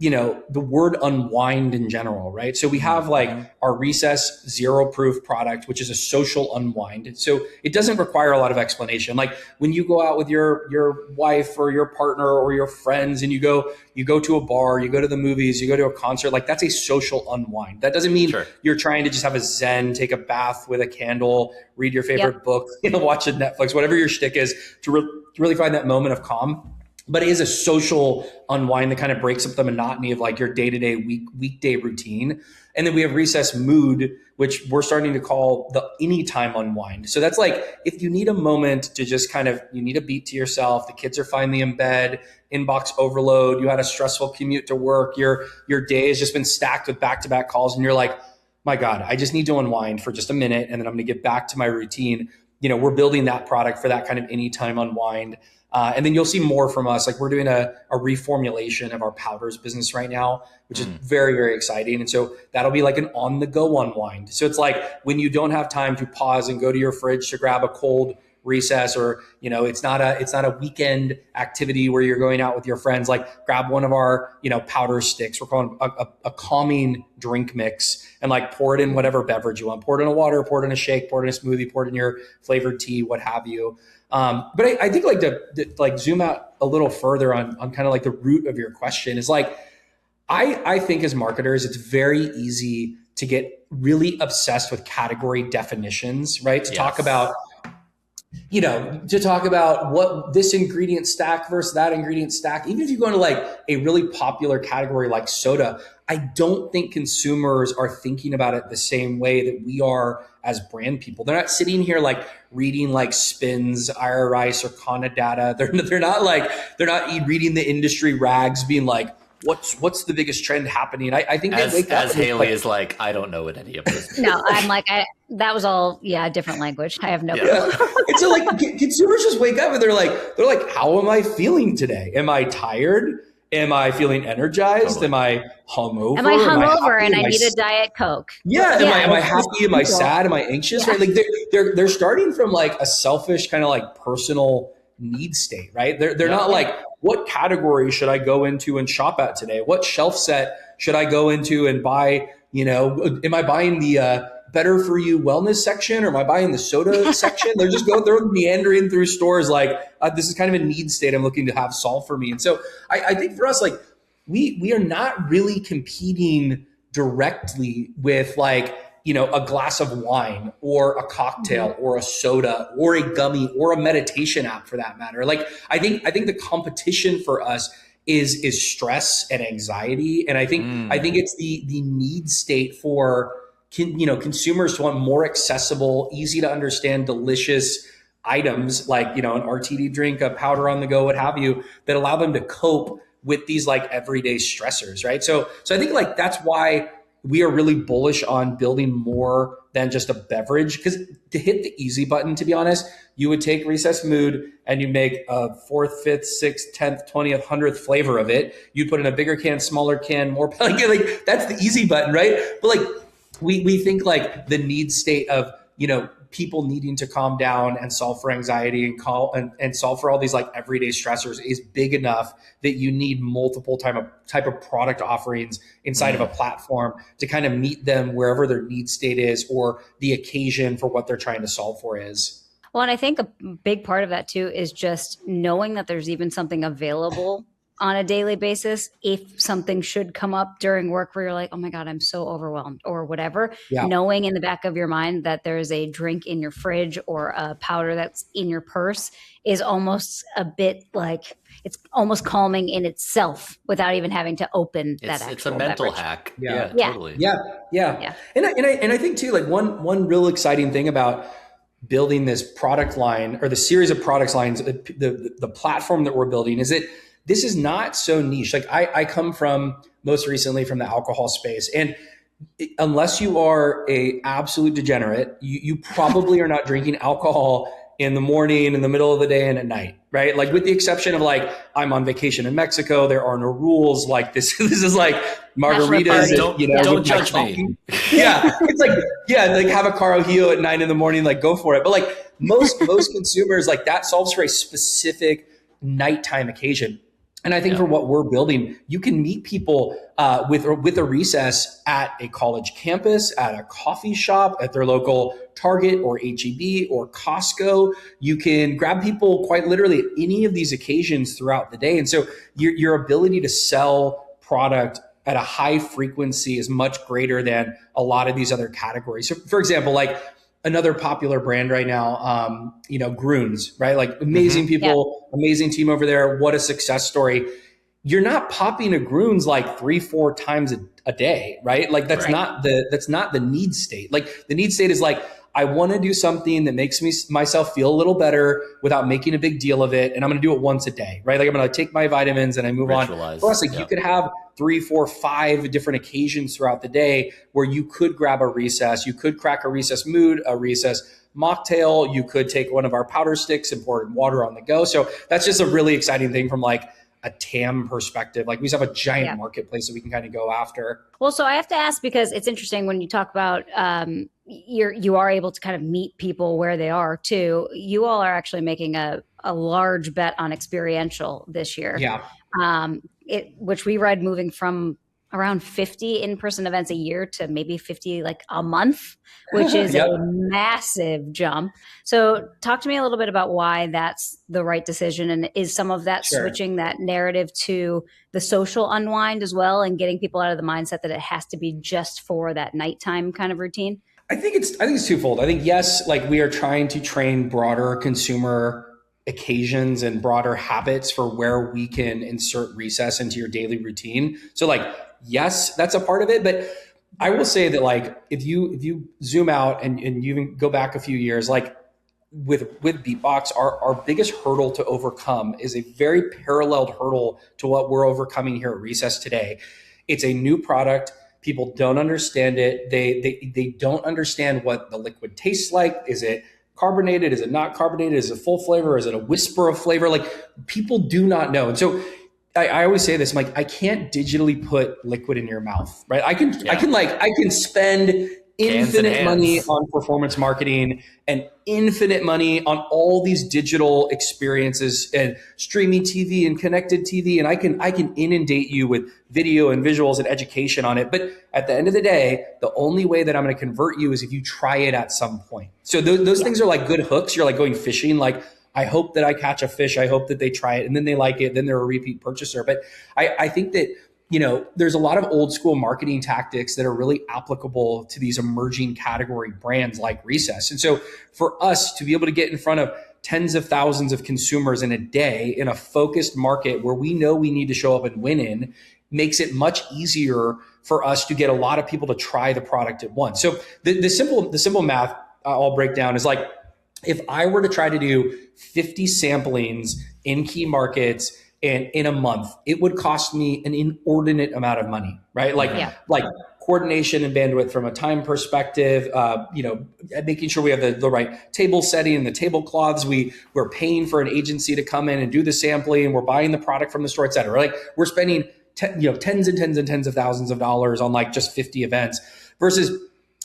you know, the word unwind in general, right? So we have like our Recess Zero Proof product, which is a social unwind. So it doesn't require a lot of explanation. Like when you go out with your wife or your partner or your friends and you go to a bar, you go to the movies, you go to a concert, like that's a social unwind. That doesn't mean you're trying to just have a zen, take a bath with a candle, read your favorite book, you know, watch a Netflix, whatever your shtick is to really find that moment of calm. But it is a social unwind that kind of breaks up the monotony of like your day-to-day weekday routine. And then we have Recess Mood, which we're starting to call the anytime unwind. So that's like, if you need a moment to just kind of, you need a beat to yourself, the kids are finally in bed, inbox overload, you had a stressful commute to work, your day has just been stacked with back-to-back calls, and you're like, my God, I just need to unwind for just a minute, and then I'm gonna get back to my routine. You know, we're building that product for that kind of anytime unwind. And then you'll see more from us. Like we're doing a reformulation of our powders business right now, which is very, very exciting. And so that'll be like an on the go unwind. So it's like when you don't have time to pause and go to your fridge to grab a cold Recess, or, you know, it's not a weekend activity where you're going out with your friends, like grab one of our, you know, powder sticks. We're calling a calming drink mix, and like pour it in whatever beverage you want. Pour it in a water, pour it in a shake, pour it in a smoothie, pour it in your flavored tea, what have you. But I think like to like zoom out a little further on kind of like the root of your question is like, I think as marketers, it's very easy to get really obsessed with category definitions, right? To talk about, you know, to talk about what this ingredient stack versus that ingredient stack. Even if you go into like a really popular category like soda, I don't think consumers are thinking about it the same way that we are as brand people. They're not sitting here like reading like Spins, IRI, Circana data. They're not reading the industry rags being like, what's the biggest trend happening? I think they wake up as Hayley is like, I don't know what any of this is. No, I'm like, that was all, different language. I have no clue. And so like consumers just wake up and they're like, how am I feeling today? Am I tired? Am I feeling energized? Totally. Am I hungover? Am I hungover and I need a Diet Coke? Yeah. Am I happy? Am I sad? Am I anxious? Right? Like they're starting from like a selfish kind of like personal need state, right? They're not like, what category should I go into and shop at today? What shelf set should I go into and buy? You know, am I buying the better for you wellness section, or am I buying the soda section? They're meandering through stores like, this is kind of a need state I'm looking to have solved for me. And so I think for us, like we are not really competing directly with like, you know, a glass of wine or a cocktail or a soda or a gummy or a meditation app for that matter. Like I think the competition for us is stress and anxiety. And I think it's the need state for consumers to want more accessible, easy to understand, delicious items like, you know, an RTD drink, a powder on the go, what have you, that allow them to cope with these like everyday stressors, right? So I think like that's why we are really bullish on building more than just a beverage, because to hit the easy button, to be honest, you would take Recess Mood and you make a 4th, 5th, 6th, 10th, 20th, 100th flavor of it. You'd put in a bigger can, smaller can, more like that's the easy button, right? But like we think like the need state of, you know, people needing to calm down and solve for anxiety and solve for all these like everyday stressors is big enough that you need multiple type of product offerings inside of a platform to kind of meet them wherever their need state is or the occasion for what they're trying to solve for is. Well, and I think a big part of that too is just knowing that there's even something available on a daily basis if something should come up during work where you're like, oh my God, I'm so overwhelmed or whatever. Yeah. Knowing in the back of your mind that there is a drink in your fridge or a powder that's in your purse is almost a bit like, it's almost calming in itself without even having to open that actual It's a mental beverage. hack. Yeah. Totally. Yeah. And I think too, like one real exciting thing about building this product line or the series of product lines, the platform that we're building is that this is not so niche. Like I come from most recently from the alcohol space, and unless you are a absolute degenerate, you probably are not drinking alcohol in the morning, in the middle of the day, and at night, right? Like with the exception of like, I'm on vacation in Mexico, there are no rules. Like this is like margaritas. Don't judge me. It's like have a Carajillo at 9 a.m, like go for it. But like most consumers, like that solves for a specific nighttime occasion. And I think for what we're building, you can meet people with a recess at a college campus, at a coffee shop, at their local Target or H-E-B or Costco. You can grab people quite literally at any of these occasions throughout the day. And so your ability to sell product at a high frequency is much greater than a lot of these other categories. So for example, like another popular brand right now, Grunes, right? Like amazing people, amazing team over there. What a success story. You're not popping a Grunes like 3-4 times a day, right? Like that's not the need state. Like the need state is like, I want to do something that makes myself feel a little better without making a big deal of it. And I'm going to do it once a day, right? Like I'm going to take my vitamins and I move on. Plus, like you could have 3, 4, 5 different occasions throughout the day where you could grab a recess. You could crack a recess mood, a recess mocktail. You could take one of our powder sticks and pour it in water on the go. So that's just a really exciting thing from like a TAM perspective. Like we just have a giant marketplace that we can kind of go after. Well, so I have to ask, because it's interesting when you talk about you are able to kind of meet people where they are too. You all are actually making a large bet on experiential this year. Yeah. Which we read moving from around 50 in-person events a year to maybe 50 like a month, which is a massive jump. So talk to me a little bit about why that's the right decision. And is some of that switching that narrative to the social unwind as well and getting people out of the mindset that it has to be just for that nighttime kind of routine? I think it's twofold. I think, yes, like we are trying to train broader consumer occasions and broader habits for where we can insert recess into your daily routine. So like, yes, that's a part of it. But I will say that like, if you zoom out and you even go back a few years, like with BeatBox, our biggest hurdle to overcome is a very paralleled hurdle to what we're overcoming here at Recess today. It's a new product. People don't understand it. They don't understand what the liquid tastes like. Is it carbonated? Is it not carbonated? Is it full flavor? Is it a whisper of flavor? Like people do not know. And so I always say this, I'm like, I can't digitally put liquid in your mouth, right? I can spend infinite money on performance marketing and infinite money on all these digital experiences and streaming TV and connected TV. And I can inundate you with video and visuals and education on it. But at the end of the day, the only way that I'm going to convert you is if you try it at some point. So those things are like good hooks. You're like going fishing. Like, I hope that I catch a fish. I hope that they try it and then they like it. Then they're a repeat purchaser. But I think that, there's a lot of old school marketing tactics that are really applicable to these emerging category brands like Recess. And so for us to be able to get in front of tens of thousands of consumers in a day in a focused market where we know we need to show up and win in makes it much easier for us to get a lot of people to try the product at once. So the simple math I'll break down is like, if I were to try to do 50 samplings in key markets and in a month, it would cost me an inordinate amount of money, right? Like coordination and bandwidth from a time perspective, making sure we have the right table setting and the tablecloths. We're paying for an agency to come in and do the sampling. We're buying the product from the store, et cetera. Like we're spending tens and tens and tens of thousands of dollars on like just 50 events versus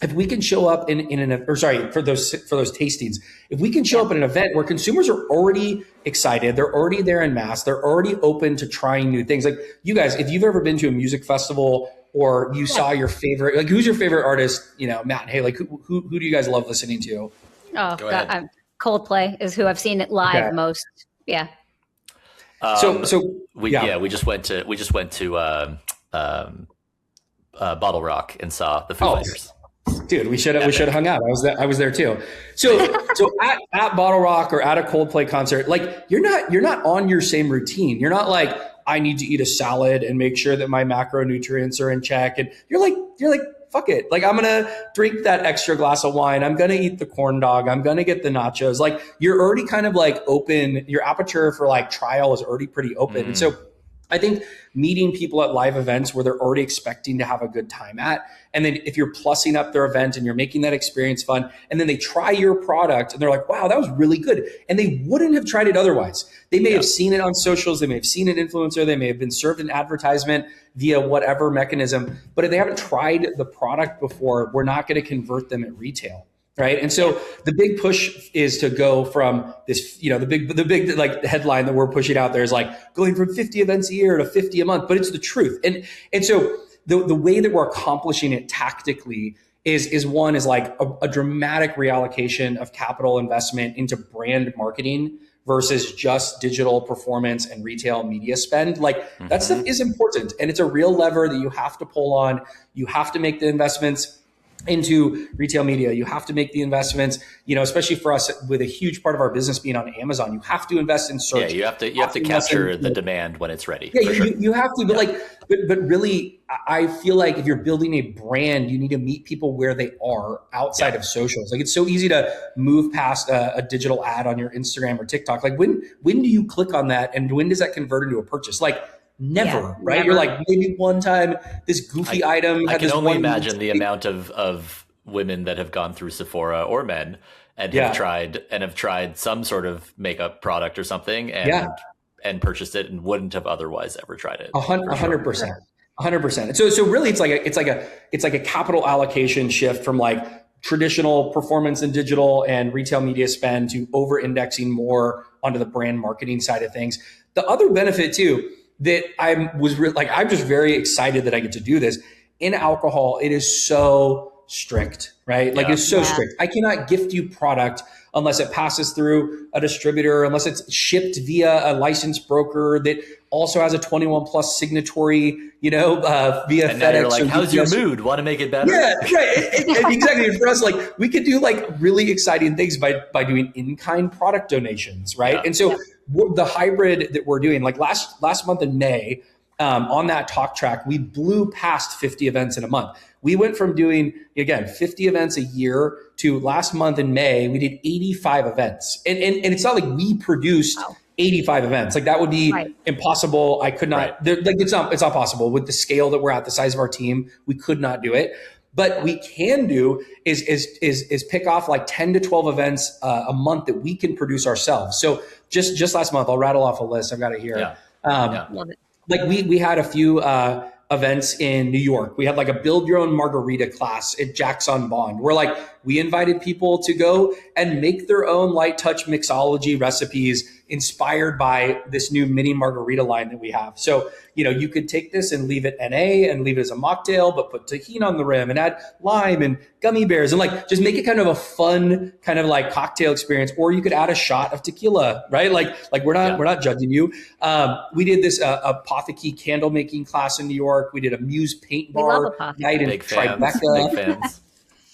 if we can show up for those tastings, if we can show up at an event where consumers are already excited, they're already there in mass, they're already open to trying new things. Like you guys, if you've ever been to a music festival or you saw your favorite, like who's your favorite artist, Matt and Hayley, who do you guys love listening to? Oh, God, Coldplay is who I've seen it live most. Yeah. We just went to Bottle Rock and saw the Foo Fighters. Dude, we should have hung out. I was there too. So at Bottle Rock or at a Coldplay concert, like you're not on your same routine. You're not like, I need to eat a salad and make sure that my macronutrients are in check. And you're like, fuck it. Like I'm going to drink that extra glass of wine. I'm going to eat the corn dog. I'm going to get the nachos. Like you're already kind of like open. Your aperture for like trial is already pretty open. And so I think meeting people at live events where they're already expecting to have a good time at, and then if you're plussing up their event and you're making that experience fun, and then they try your product and they're like, wow, that was really good. And they wouldn't have tried it otherwise. They may have seen it on socials. They may have seen an influencer. They may have been served an advertisement via whatever mechanism. But if they haven't tried the product before, we're not going to convert them at retail. Right. And so the big push is to go from this, the big like headline that we're pushing out there is like going from 50 events a year to 50 a month, but it's the truth. And so the way that we're accomplishing it tactically is like a dramatic reallocation of capital investment into brand marketing versus just digital performance and retail media spend. Like that stuff is important. And it's a real lever that you have to pull on. You have to make the investments into retail media. You have to make the investments, especially for us with a huge part of our business being on Amazon. You have to invest in search. Yeah, you have to capture the demand when it's ready. Yeah, you have to, but really, I feel like if you're building a brand, you need to meet people where they are outside of socials. Like it's so easy to move past a digital ad on your Instagram or TikTok. Like when do you click on that and when does that convert into a purchase? Like never, right? Never. You're like, maybe one time this goofy item. I can only imagine the amount of women that have gone through Sephora or men and have tried some sort of makeup product or something and purchased it and wouldn't have otherwise ever tried it. 100%. 100%. So really it's like a capital allocation shift from like traditional performance in digital and retail media spend to over indexing more onto the brand marketing side of things. The other benefit too, that I'm just very excited that I get to do this. In alcohol, it is so strict, right? Like it's so strict. I cannot gift you product unless it passes through a distributor, unless it's shipped via a licensed broker that also has a 21 plus signatory, via and FedEx. You're like, how's your mood? Want to make it better? Yeah, right. Exactly. And for us, like we could do like really exciting things by doing in-kind product donations, right? Yeah. And so the hybrid that we're doing, like last month in May, on that talk track, we blew past 50 events in a month. We went from doing, again, 50 events a year to last month in May, we did 85 events. And it's not like we produced 85 events. Like that would be impossible. I could not, it's not possible with the scale that we're at, the size of our team. We could not do it. But we can do is pick off like 10 to 12 events a month that we can produce ourselves. So just last month, I'll rattle off a list. I've got it here. Love it. Like we had a few events in New York. We had like a build your own margarita class at Jack's on Bond, where like we invited people to go and make their own light touch mixology recipes inspired by this new mini margarita line that we have. So, you could take this and leave it NA and leave it as a mocktail, but put tahini on the rim and add lime and gummy bears and like just make it kind of a fun kind of like cocktail experience. Or you could add a shot of tequila, right? Like we're not judging you. We did this apothecary candle making class in New York. We did a Muse paint bar night in Tribeca. Big fans.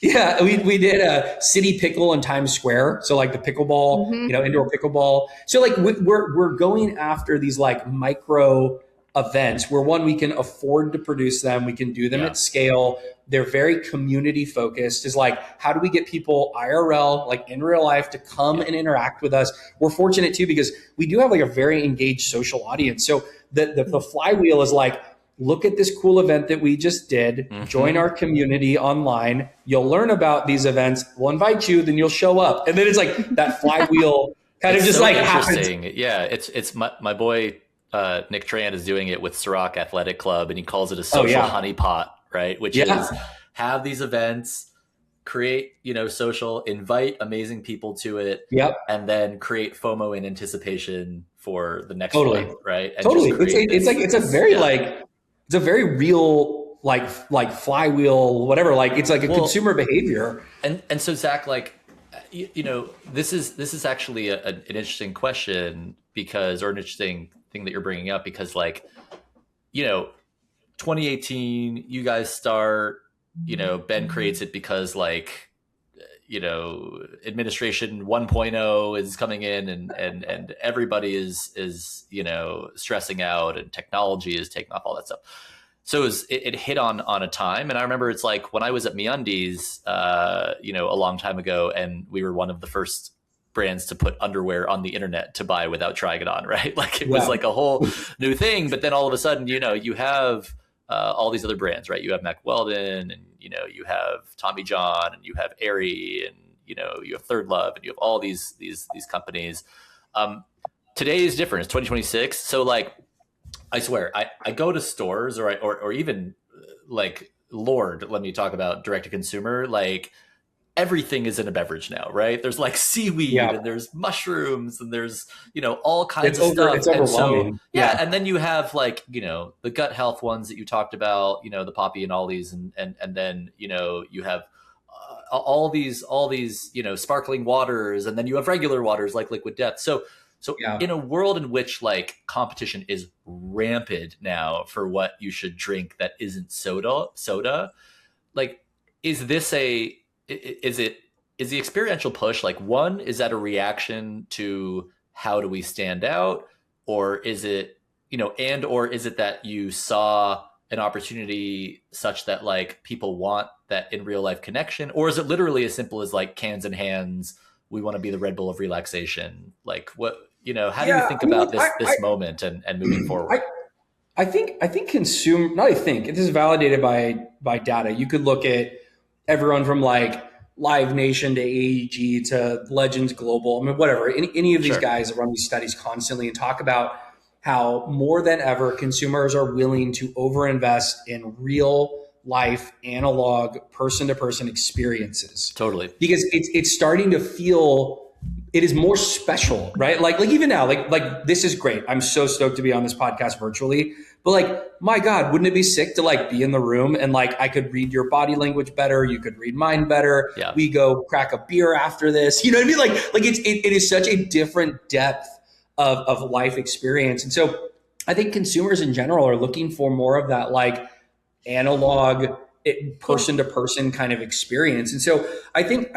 Yeah, we did a city pickle in Times Square. So like the pickleball, indoor pickleball. So like we're going after these like micro events where we can afford to produce them. We can do them at scale. They're very community focused. Is like, how do we get people IRL, like in real life, to come and interact with us? We're fortunate too, because we do have like a very engaged social audience. So the flywheel is like, look at this cool event that we just did. Join our community online. You'll learn about these events. We'll invite you, then you'll show up. And then it's like that flywheel kind of just so like happens. Yeah, it's my boy Nick Tran is doing it with Ciroc Athletic Club, and he calls it a social honeypot, right? Which is have these events, create, social, invite amazing people to it, Yep. and then create FOMO in anticipation for the next Totally. one, right? And totally. It's a very real, like flywheel, whatever. Like it's like a consumer behavior. And so Zach, like, this is actually an interesting question or an interesting thing that you're bringing up, because like, 2018, you guys start, Ben creates it because like, administration 1.0 is coming in and everybody is, stressing out, and technology is taking off, all that stuff. So it hit on a time. And I remember it's like when I was at MeUndies, a long time ago, and we were one of the first brands to put underwear on the internet to buy without trying it on, right? Like it was like a whole new thing. But then all of a sudden, you have all these other brands, right? You have Mack Weldon, and, you have Tommy John, and you have Aerie, and, you have Third Love, and you have all these companies. Today is different. It's 2026. So like, I swear, I go to stores or even like, Lord, let me talk about direct to consumer. Like everything is in a beverage now, right? There's like seaweed and there's mushrooms and there's, all kinds of stuff. It's overwhelming. And then you have like, the gut health ones that you talked about, the Poppy and all these. And then, you have all these, sparkling waters, and then you have regular waters like Liquid Death. So in a world in which like competition is rampant now for what you should drink that isn't soda, like, is the experiential push, like, one, is that a reaction to how do we stand out, or is it, or is it that you saw an opportunity such that like people want that in real life connection, or is it literally as simple as like cans and hands, we want to be the Red Bull of relaxation? Like what, how do you think about this moment and moving forward? I think this is validated by data. You could look at everyone from like Live Nation to AEG to Legends Global. I mean, whatever, any of these guys that run these studies constantly and talk about how more than ever consumers are willing to overinvest in real life, analog, person-to-person experiences. Totally. Because it's starting to feel, it is more special, right? Like even now, like this is great. I'm so stoked to be on this podcast virtually. But like, my God, wouldn't it be sick to like be in the room and like I could read your body language better, you could read mine better. Yeah. We go crack a beer after this. You know what I mean? Like it is such a different depth of life experience. And so I think consumers in general are looking for more of that like analog person to person kind of experience. And so I think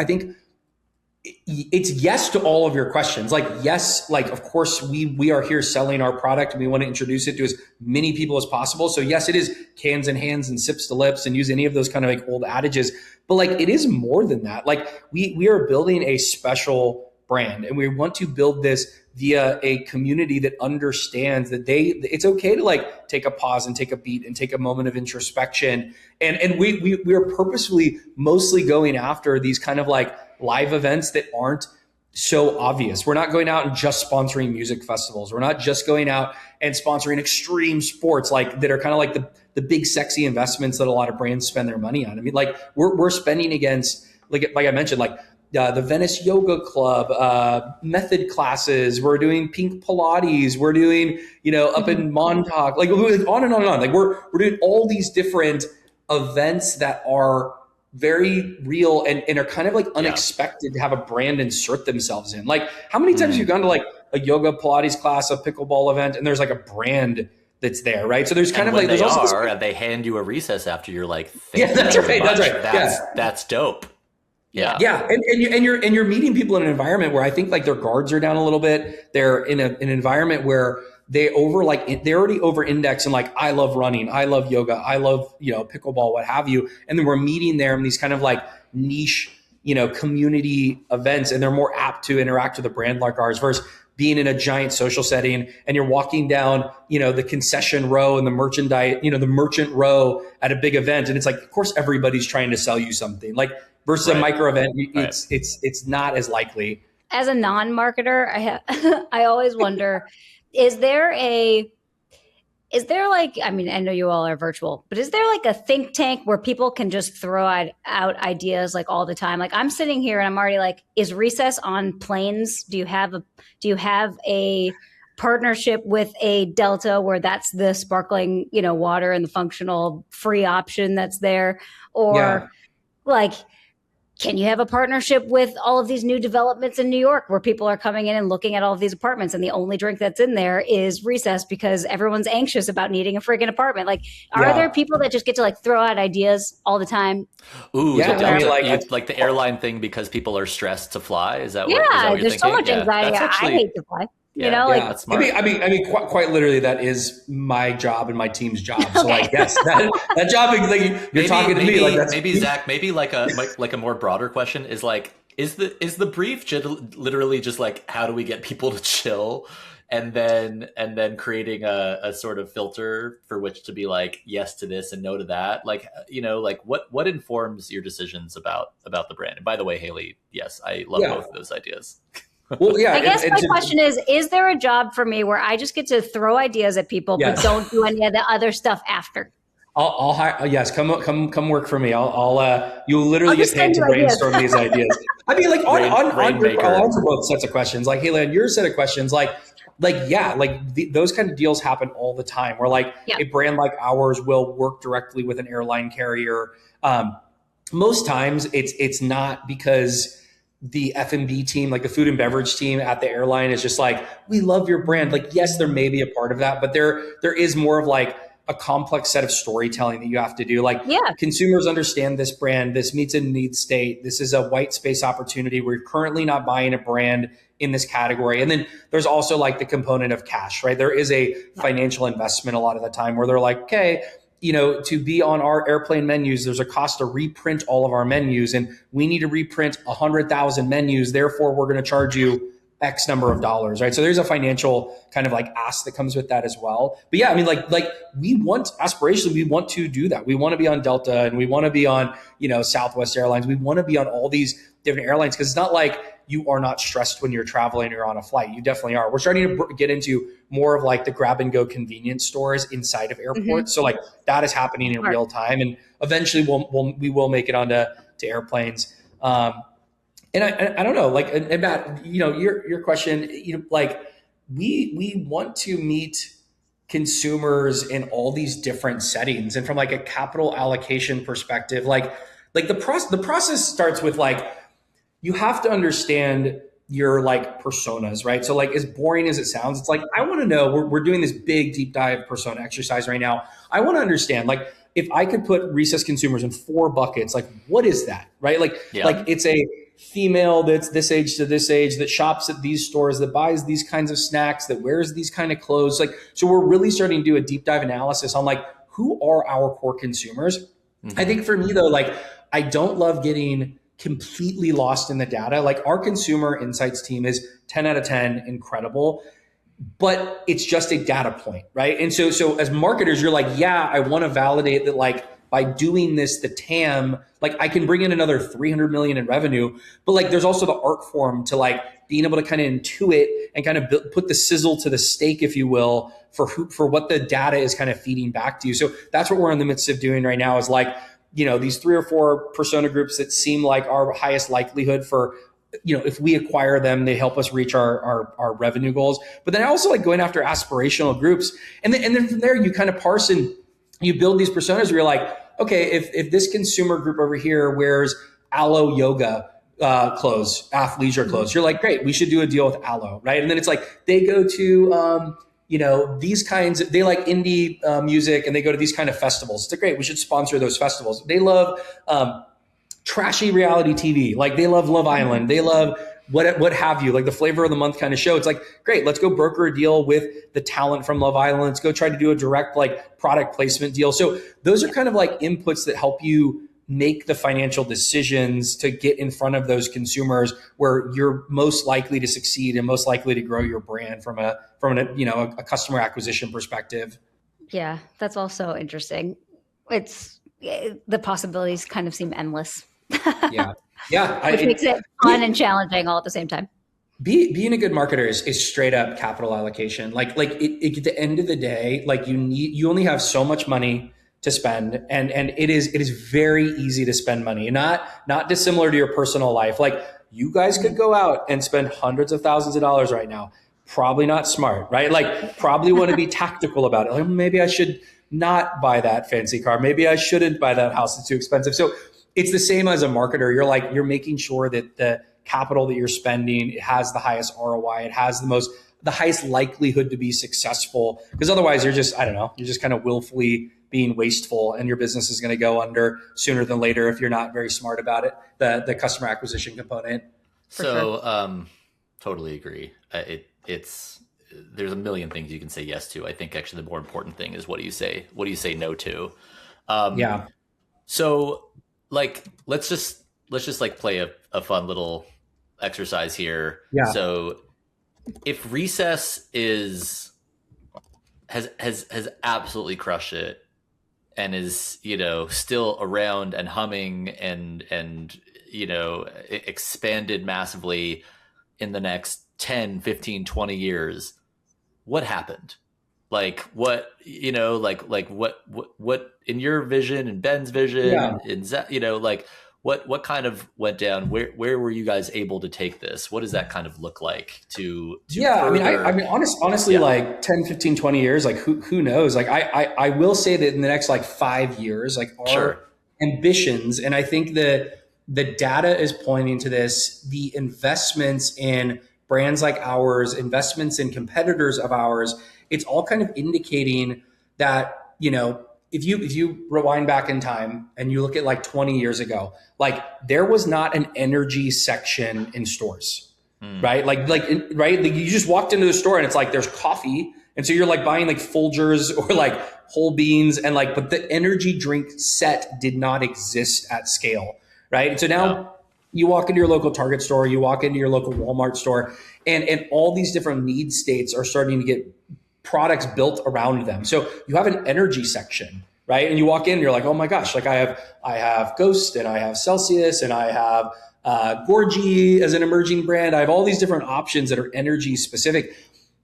it's yes to all of your questions. Like, yes, like, of course we are here selling our product and we want to introduce it to as many people as possible. So yes, it is cans and hands and sips to lips and use any of those kind of like old adages, but like, it is more than that. Like we are building a special brand, and we want to build this via a community that understands that it's okay to like take a pause and take a beat and take a moment of introspection. And we are purposefully mostly going after these kind of like live events that aren't so obvious. We're not going out and just sponsoring music festivals. We're not just going out and sponsoring extreme sports like that are kind of like the big sexy investments that a lot of brands spend their money on. I mean, like we're spending against, like I mentioned, like the Venice Yoga Club, method classes. We're doing Pink Pilates. We're doing, up in Montauk, like on and on and on. Like we're doing all these different events that are very real and are kind of like unexpected to have a brand insert themselves in. Like how many times have you gone to like a yoga Pilates class, a pickleball event, and there's like a brand that's there, right? So there's kind of like, there's also and they hand you a recess after you're like, that's right. That's dope. Yeah. Yeah. And you're meeting people in an environment where I think like their guards are down a little bit. They're in an environment where they're already over index and like, I love running, I love yoga, I love, pickleball, what have you. And then we're meeting there in these kind of like niche, community events, and they're more apt to interact with a brand like ours versus being in a giant social setting and you're walking down, the concession row and the merchandise, the merchant row at a big event. And it's like, of course, everybody's trying to sell you something. Like, versus a micro event, it's not as likely. As a non-marketer, I always wonder, is there is there like, I mean, I know you all are virtual, but is there like a think tank where people can just throw out ideas like all the time? Like I'm sitting here and I'm already like, is Recess on planes? Do you have a partnership with a Delta where that's the sparkling, water and the functional free option that's there? Or like, can you have a partnership with all of these new developments in New York where people are coming in and looking at all of these apartments and the only drink that's in there is Recess because everyone's anxious about needing a friggin' apartment? Like, are there people that just get to like throw out ideas all the time? Ooh, like the airline thing because people are stressed to fly? Is that what you're there's thinking? so much anxiety. I hate to fly. That's smart. I mean, quite literally, that is my job and my team's job. So, like, yes, that job. Like, you're talking to me. Like, that's maybe Zach. Maybe like a more broader question is like, is the brief literally just like how do we get people to chill, and then creating a sort of filter for which to be like yes to this and no to that. Like like what informs your decisions about the brand? And by the way, Hayley, yes, I love both of those ideas. Well, yeah. I guess my question is there a job for me where I just get to throw ideas at people, but don't do any of the otother stuff after? I'll hire. Yes, come work for me. You'll literally get paid to brainstorm these ideas. I mean, like on both sets of questions. Like Hayley, on your set of questions, those kind of deals happen all the time. Where a brand like ours will work directly with an airline carrier. Most times, it's not because the F&B team, like the food and beverage team at the airline is just like, we love your brand. Like, yes, there may be a part of that, but there is more of like a complex set of storytelling that you have to do. Like consumers understand this brand, this meets a need state. This is a white space opportunity. We're currently not buying a brand in this category. And then there's also like the component of cash, right? There is a financial investment a lot of the time where they're like, okay, to be on our airplane menus, there's a cost to reprint all of our menus, and we need to reprint 100,000 menus. Therefore, we're going to charge you X number of dollars, right? So there's a financial kind of like ask that comes with that as well. But yeah, I mean, like we want aspirationally, we want to do that. We want to be on Delta and we want to be on, Southwest Airlines. We want to be on all these different airlines because it's not like you are not stressed when you're traveling or on a flight. You definitely are. We're starting to get into more of like the grab and go convenience stores inside of airports. Mm-hmm. So like that is happening in real time, and eventually we will make it onto airplanes. And I don't know, like, and Matt, your question, we want to meet consumers in all these different settings, and from like a capital allocation perspective, like the process starts with like, you have to understand your like personas, right? So like as boring as it sounds, it's like, I want to know, we're doing this big deep dive persona exercise right now. I want to understand, like, if I could put Recess consumers in 4 buckets, like what is that, right? Like it's a female that's this age to this age that shops at these stores, that buys these kinds of snacks, that wears these kind of clothes. Like, so we're really starting to do a deep dive analysis on like, who are our core consumers? Mm-hmm. I think for me though, like, I don't love getting completely lost in the data. Like our consumer insights team is 10 out of 10, incredible, but it's just a data point, right? And so as marketers, you're like, yeah, I want to validate that, like, by doing this, the TAM, like I can bring in another 300 million in revenue, but like there's also the art form to like being able to kind of intuit and kind of put the sizzle to the steak, if you will, for what the data is kind of feeding back to you. So that's what we're in the midst of doing right now, is like, these 3 or 4 persona groups that seem like our highest likelihood for, if we acquire them, they help us reach our revenue goals. But then also like going after aspirational groups. And then from there, you kind of parse and you build these personas where you're like, okay, if this consumer group over here wears Aloe yoga clothes, athleisure clothes, you're like, great, we should do a deal with Aloe, right? And then it's like they go to these kinds of, they like indie music and they go to these kind of festivals. It's like, great, we should sponsor those festivals. They love trashy reality TV, like they love Love Island, they love what have you, like the flavor of the month kind of show. It's like, great, let's go broker a deal with the talent from Love Island. Let's go try to do a direct like product placement deal. So those are kind of like inputs that help you make the financial decisions to get in front of those consumers where you're most likely to succeed and most likely to grow your brand from a customer acquisition perspective. Yeah, that's also interesting. The possibilities kind of seem endless. Yeah. Which makes it fun and challenging all at the same time. being a good marketer is straight up capital allocation. Like at the end of the day, like you only have so much money to spend, and it is very easy to spend money, not dissimilar to your personal life. Like you guys could go out and spend hundreds of thousands of dollars right now. Probably not smart, right? Like probably want to be tactical about it. Like maybe I should not buy that fancy car. Maybe I shouldn't buy that house. It's too expensive. So it's the same as a marketer. You're making sure that the capital that you're spending, it has the highest ROI. It has the highest likelihood to be successful. Because otherwise you're just kind of willfully being wasteful, and your business is going to go under sooner than later if you're not very smart about it. The customer acquisition component. Totally agree. There's a million things you can say yes to. I think actually the more important thing is what do you say no to? So like let's just like play a fun little exercise here. Yeah. So if Recess has absolutely crushed it and is, still around and humming and expanded massively in the next 10, 15, 20 years, what happened? Like what, what in your vision and Ben's vision, in Zech, like what kind of went down? Where were you guys able to take this? What does that kind of look like to further... I mean, honestly, like 10, 15, 20 years, like who knows? Like I will say that in the next like 5 years, like our ambitions, and I think that the data is pointing to this, the investments in brands like ours, investments in competitors of ours, it's all kind of indicating that, if you rewind back in time and you look at like 20 years ago, like there was not an energy section in stores, right? Like you just walked into the store and it's like, there's coffee. And so you're like buying like Folgers or like whole beans and like, but the energy drink set did not exist at scale, right? And so now you walk into your local Target store, you walk into your local Walmart store, and all these different need states are starting to get products built around them. So you have an energy section, right? And you walk in and you're like, oh my gosh, like I have Ghost and I have Celsius and I have Gorgie as an emerging brand. I have all these different options that are energy specific.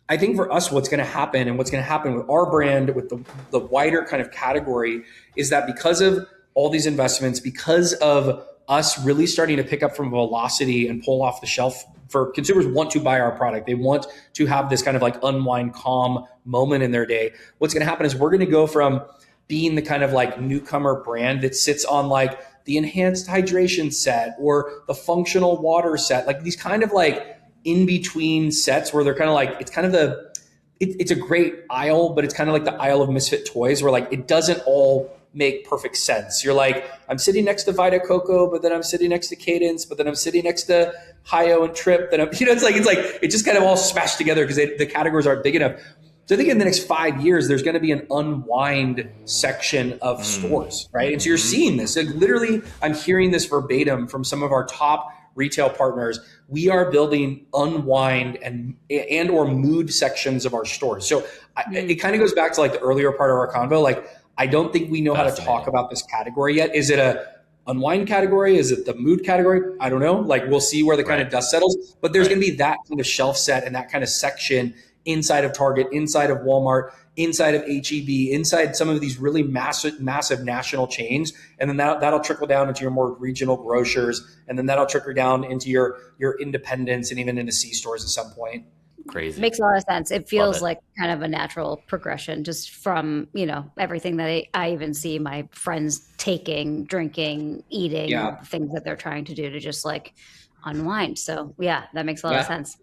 I think for us, what's going to happen and what's going to happen with our brand, with the wider kind of category, is that because of all these investments, because of us really starting to pick up from velocity and pull off the shelf, for consumers want to buy our product. They want to have this kind of like unwind, calm moment in their day. What's going to happen is we're going to go from being the kind of like newcomer brand that sits on like the enhanced hydration set or the functional water set, like these kind of like in between sets where they're kind of like, it's kind of it's a great aisle, but it's kind of like the aisle of misfit toys where like it doesn't all make perfect sense. You're like, I'm sitting next to Vita Coco, but then I'm sitting next to Cadence, but then I'm sitting next to Hyo and Trip. Then it's just kind of all smashed together because the categories aren't big enough. So I think in the next 5 years, there's going to be an unwind section of stores, right? And so you're seeing this. Like literally, I'm hearing this verbatim from some of our top retail partners. We are building unwind and or mood sections of our stores. So it kind of goes back to like the earlier part of our convo. Like, I don't think we know how to talk about this category yet. Is it a unwind category? Is it the mood category? I don't know. Like we'll see where the kind of dust settles, but there's going to be that kind of shelf set and that kind of section inside of Target, inside of Walmart, inside of HEB, inside some of these really massive national chains. And then that'll trickle down into your more regional grocers. And then that'll trickle down into your independents and even into C stores at some point. Crazy. Makes a lot of sense. It feels like kind of a natural progression just from, everything that I even see my friends taking, drinking, eating, things that they're trying to do to just like unwind. So yeah, that makes a lot of sense.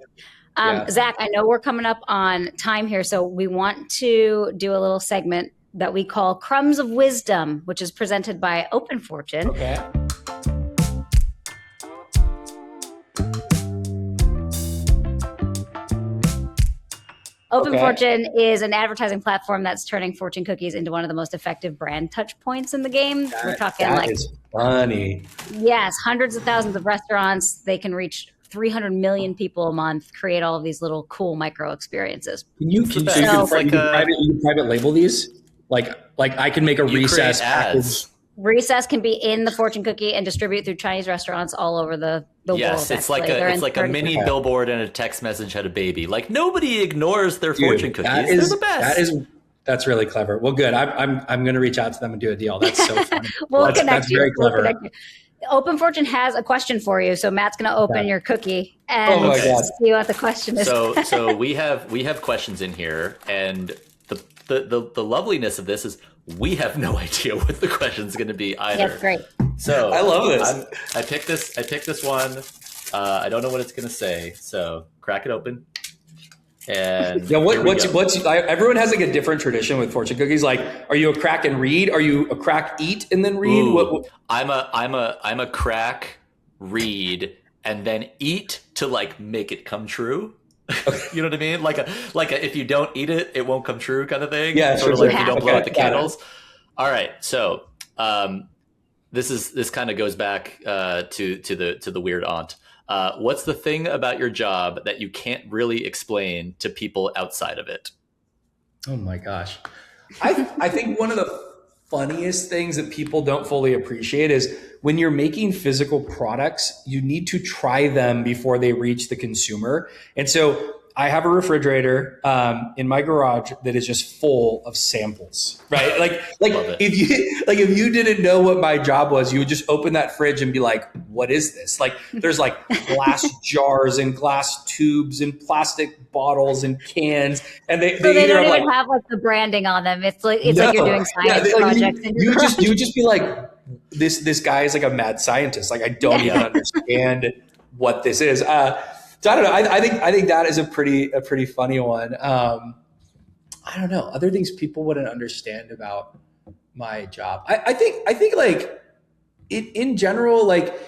Zach, I know we're coming up on time here, so we want to do a little segment that we call Crumbs of Wisdom, which is presented by Open Fortune. Okay. Open Fortune is an advertising platform that's turning fortune cookies into one of the most effective brand touch points in the game. We're talking that is funny. Yes, hundreds of thousands of restaurants. They can reach 300 million people a month, create all of these little cool micro experiences. You can private label these? Like I can make a Recess package. Recess can be in the fortune cookie and distribute through Chinese restaurants all over the world. Yes, it's like a mini billboard and a text message had a baby. Like nobody ignores their fortune cookies. They're the best. That's really clever. Well, good. I'm going to reach out to them and do a deal. That's so funny. That's very clever. Open Fortune has a question for you, so Matt's going to open your cookie and see what the question is. So we have questions in here, and the loveliness of this is we have no idea what the question's going to be either. That's great. So I love this. I picked this one. I don't know what it's going to say. So crack it open. And everyone has like a different tradition with fortune cookies. Like, are you a crack and read? Are you a crack, eat, and then read? I'm a crack, read, and then eat to like make it come true. You know what I mean? Like a if you don't eat it, it won't come true kind of thing. Yeah, sort of like if you don't blow out the candles. All right, so this kind of goes back to the weird aunt. What's the thing about your job that you can't really explain to people outside of it? Oh my gosh. I think one of the funniest things that people don't fully appreciate is when you're making physical products, you need to try them before they reach the consumer. And so I have a refrigerator in my garage that is just full of samples, right? Like if you didn't know what my job was, you would just open that fridge and be like, what is this? Like there's like glass jars and glass tubes and plastic bottles and cans. And they don't even have like the branding on them. It's like you're doing science projects. You would just be like, this guy is like a mad scientist. Like I don't even understand what this is. So I don't know. I think that is a pretty funny one. I don't know. Other things people wouldn't understand about my job. I think like in general, like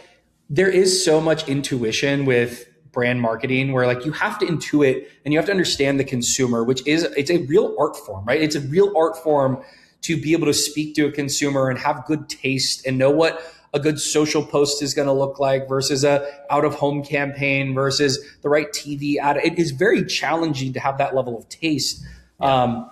there is so much intuition with brand marketing where like you have to intuit and you have to understand the consumer, it's a real art form, right? It's a real art form to be able to speak to a consumer and have good taste and know what a good social post is going to look like versus a out of home campaign versus the right TV ad. It is very challenging to have that level of taste, kind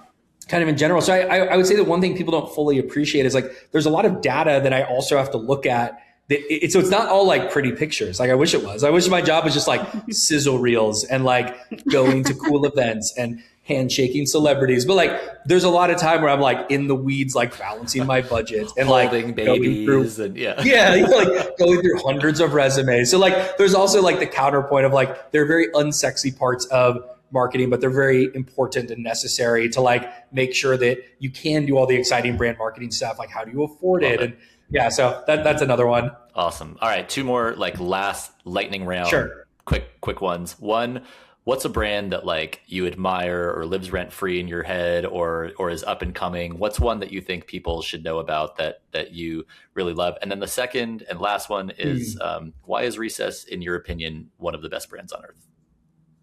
of in general. So I would say that one thing people don't fully appreciate is like, there's a lot of data that I also have to look at. So it's not all like pretty pictures. Like I wish it was. I wish my job was just like sizzle reels and like going to cool events and handshaking celebrities. But like, there's a lot of time where I'm like in the weeds, like balancing my budget and holding like babies and like going through hundreds of resumes. So like, there's also like the counterpoint of like, there are very unsexy parts of marketing, but they're very important and necessary to like make sure that you can do all the exciting brand marketing stuff. Like how do you afford it? And yeah, so that's another one. Awesome. All right. 2 more like last lightning round. Sure. Quick ones. One, what's a brand that like you admire or lives rent free in your head or is up and coming? What's one that you think people should know about that you really love? And then the second and last one is why is Recess, in your opinion, one of the best brands on earth?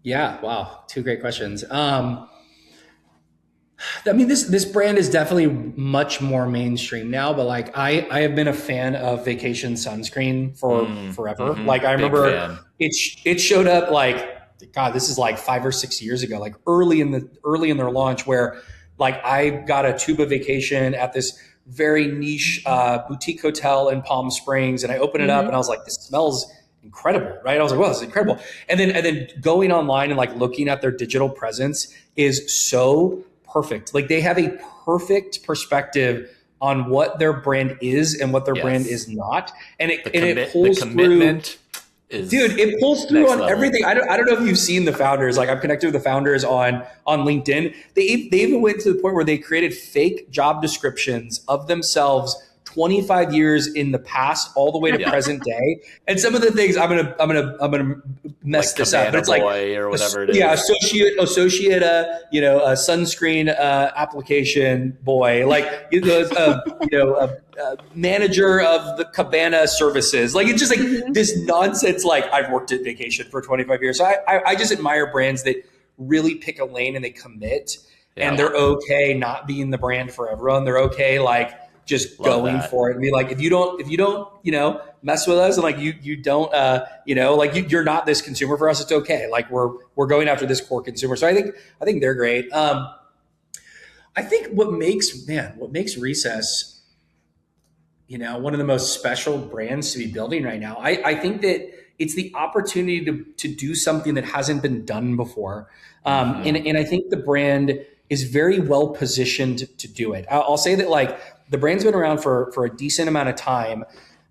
Yeah. Wow. 2 great questions. I mean, this brand is definitely much more mainstream now, but like I have been a fan of Vacation sunscreen for forever. Mm-hmm. Like I remember it showed up like, God, this is like 5 or 6 years ago, like early in their launch, where like I got a tube of Vacation at this very niche boutique hotel in Palm Springs, and I opened it up and I was like, this smells incredible, right? I was like, well, this is incredible. And then going online and like looking at their digital presence is so perfect. Like they have a perfect perspective on what their brand is and what their brand is not, and it pulls through. Dude, it pulls through on everything. I don't know if you've seen the founders. Like I'm connected with the founders on LinkedIn. They even went to the point where they created fake job descriptions of themselves 25 years in the past, all the way to present day. And some of the things I'm gonna mess like this up, but it's like or whatever it is. Yeah, associate, sunscreen application boy, like manager of the Cabana services. Like it's just like this nonsense. Like I've worked at Vacation for 25 years, so I just admire brands that really pick a lane and they commit, and they're okay not being the brand for everyone. They're okay like just going for it and be like, if you don't, mess with us and like you don't, you're not this consumer for us. It's okay. Like we're going after this core consumer. So I think they're great. I think what makes Recess one of the most special brands to be building right now. I think that it's the opportunity to do something that hasn't been done before. And I think the brand is very well positioned to do it. I'll say that like the brand's been around for a decent amount of time.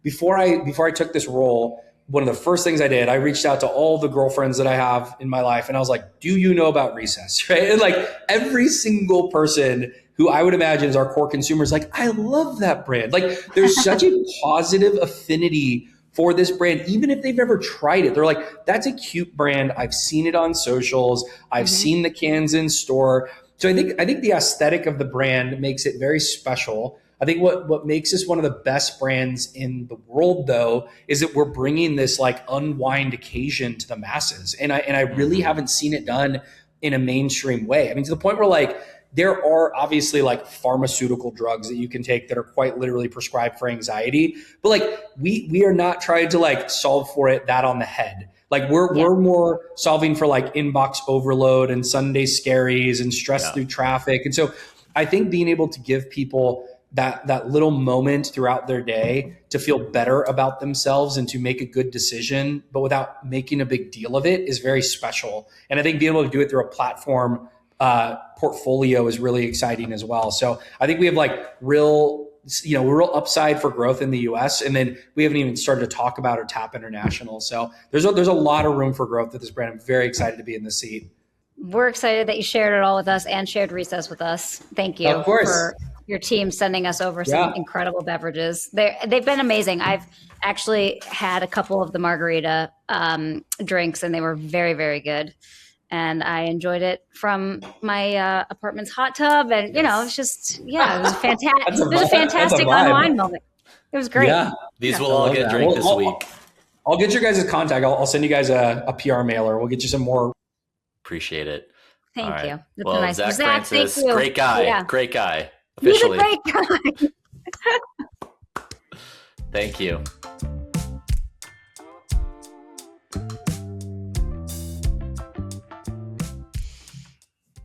Before I took this role, one of the first things I did, I reached out to all the girlfriends that I have in my life, and I was like, do you know about Recess? Right? And like every single person who I would imagine is our core consumers, like, I love that brand. Like there's such a positive affinity for this brand, even if they've never tried it. They're like, that's a cute brand. I've seen it on socials. I've seen the cans in store. So I think the aesthetic of the brand makes it very special. I think what makes us one of the best brands in the world, though, is that we're bringing this like unwind occasion to the masses. And I really haven't seen it done in a mainstream way. I mean, to the point where like there are obviously like pharmaceutical drugs that you can take that are quite literally prescribed for anxiety, but like we are not trying to like solve for it that on the head. Like we're more solving for like inbox overload and Sunday scaries and stress through traffic. And so I think being able to give people that little moment throughout their day to feel better about themselves and to make a good decision, but without making a big deal of it, is very special. And I think being able to do it through a platform portfolio is really exciting as well. So I think we have like real upside for growth in the US, and then we haven't even started to talk about or tap international. So there's a lot of room for growth with this brand. I'm very excited to be in the seat. We're excited that you shared it all with us and shared Recess with us. Thank you for your team sending us over some incredible beverages. They've been amazing. I've actually had a couple of the margarita drinks, and they were very, very good. And I enjoyed it from my apartment's hot tub. And, it's just, it was fantastic. It was a fantastic unwind moment. It was great. Yeah. These will all get drank this week. I'll get your guys' contact. I'll send you guys a PR mailer. We'll get you some more. Appreciate it. Thank you. That's well, nice. Zech Francis, great guy. Yeah. Great guy. Officially. He's a great guy. Thank you.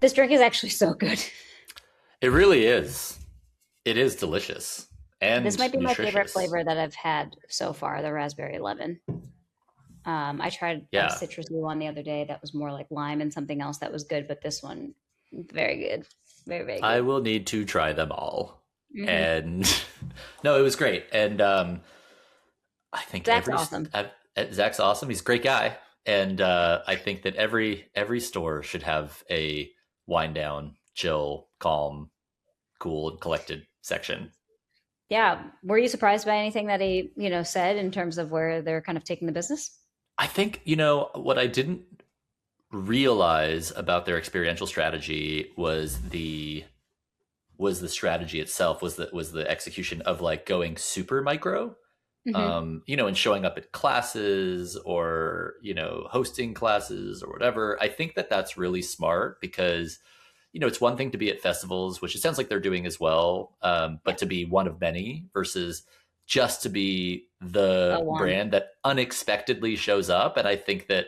This drink is actually so good. It really is. It is delicious. And this might be nutritious. My favorite flavor that I've had so far, the raspberry lemon. I tried a citrusy one the other day that was more like lime and something else that was good, but this one, very good. Very, very good. I will need to try them all. And no, it was great. And I think Zach's awesome. Zach's awesome. He's a great guy. And I think that every store should have a wind down, chill, calm, cool, and collected section. Yeah. Were you surprised by anything that he, said in terms of where they're kind of taking the business? I think, what I didn't realize about their experiential strategy was the strategy itself, was the execution of like going super micro, and showing up at classes or, hosting classes or whatever. I think that that's really smart because, it's one thing to be at festivals, which it sounds like they're doing as well, but to be one of many versus just to be the brand that unexpectedly shows up. And I think that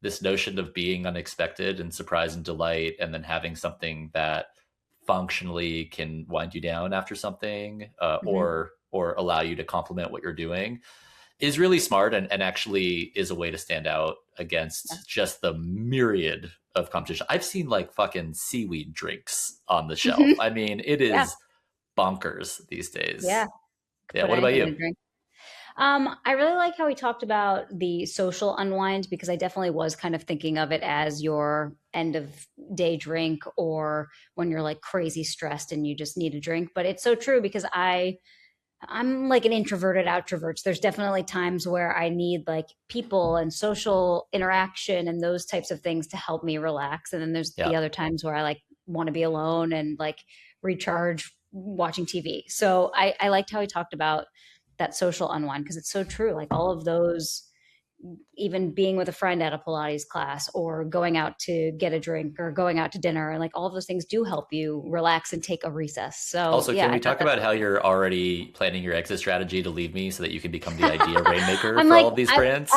this notion of being unexpected and surprise and delight, and then having something that functionally can wind you down after something, or allow you to complement what you're doing, is really smart and actually is a way to stand out against just the myriad of competition. I've seen like fucking seaweed drinks on the shelf. I mean, it is bonkers these days. Yeah. What about you? I really like how he talked about the social unwind, because I definitely was kind of thinking of it as your end of day drink, or when you're like crazy stressed and you just need a drink. But it's so true, because I'm like an introverted outrovert. There's definitely times where I need like people and social interaction and those types of things to help me relax. And then there's the other times where I like want to be alone and like recharge watching TV. So I liked how he talked about that social unwind, because it's so true. Like all of those even being with a friend at a Pilates class or going out to get a drink or going out to dinner. And like all of those things do help you relax and take a recess. So also, can we talk about how you're already planning your exit strategy to leave me so that you can become the idea rainmaker for all of these brands?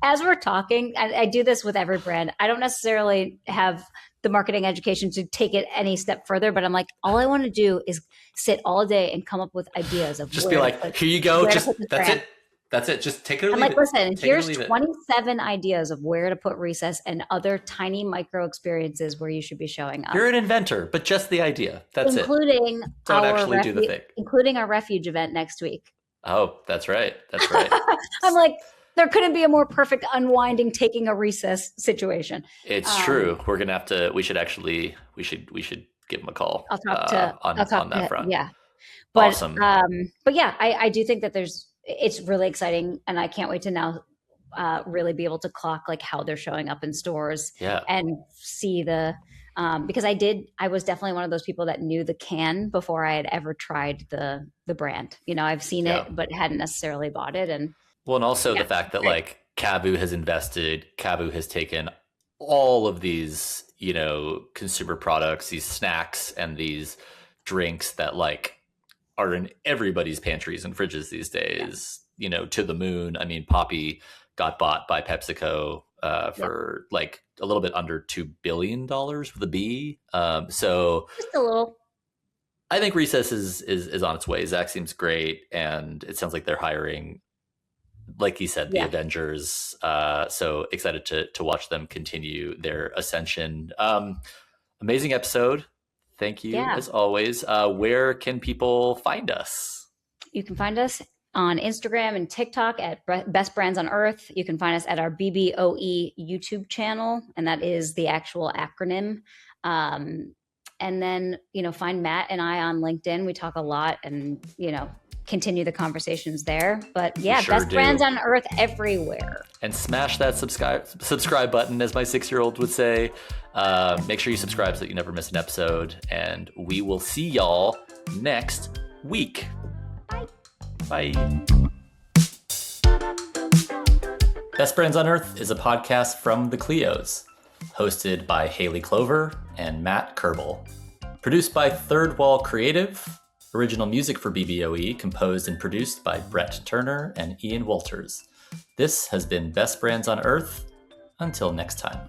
As we're talking, I do this with every brand. I don't necessarily have the marketing education to take it any step further, but I'm like, all I want to do is sit all day and come up with ideas of just be like, here you go. Just that's it. That's it. Just take it or leave it. I'm like, listen, here's 27 ideas of where to put Recess and other tiny micro experiences where you should be showing up. You're an inventor, but just the idea. That's including it. Don't actually do the thing. Including our Refuge event next week. Oh, that's right. That's right. I'm like, there couldn't be a more perfect unwinding, taking a recess situation. It's true. We're going to have to, we should give them a call. I'll talk on that front. Yeah. But, awesome. But yeah, I do think that it's really exciting, and I can't wait to now really be able to clock like how they're showing up in stores and see because I was definitely one of those people that knew the can before I had ever tried the brand. You know, I've seen it, but hadn't necessarily bought it. And also the fact that like Cavu has invested, Cavu has taken all of these, you know, consumer products, these snacks and these drinks that like are in everybody's pantries and fridges these days, you know, to the moon. I mean, Poppy got bought by PepsiCo for like a little bit under $2 billion with a B. So just a little. I think Recess is on its way. Zach seems great, and it sounds like they're hiring, like he said, the Avengers. So excited to watch them continue their ascension. Amazing episode. Thank you, as always. Where can people find us? You can find us on Instagram and TikTok at Best Brands on Earth. You can find us at our BBOE YouTube channel, and that is the actual acronym. And then, you know, find Matt and I on LinkedIn. We talk a lot and, you know, continue the conversations there. But yeah, Best Brands on Earth everywhere. And smash that subscribe button, as my 6-year-old would say. Make sure you subscribe so that you never miss an episode. And we will see y'all next week. Bye. Best Brands on Earth is a podcast from the Cleos, hosted by Hayley Clover and Matt Kerbel. Produced by Third Wall Creative. Original music for BBOE composed and produced by Brett Turner and Ian Walters. This has been Best Brands on Earth. Until next time.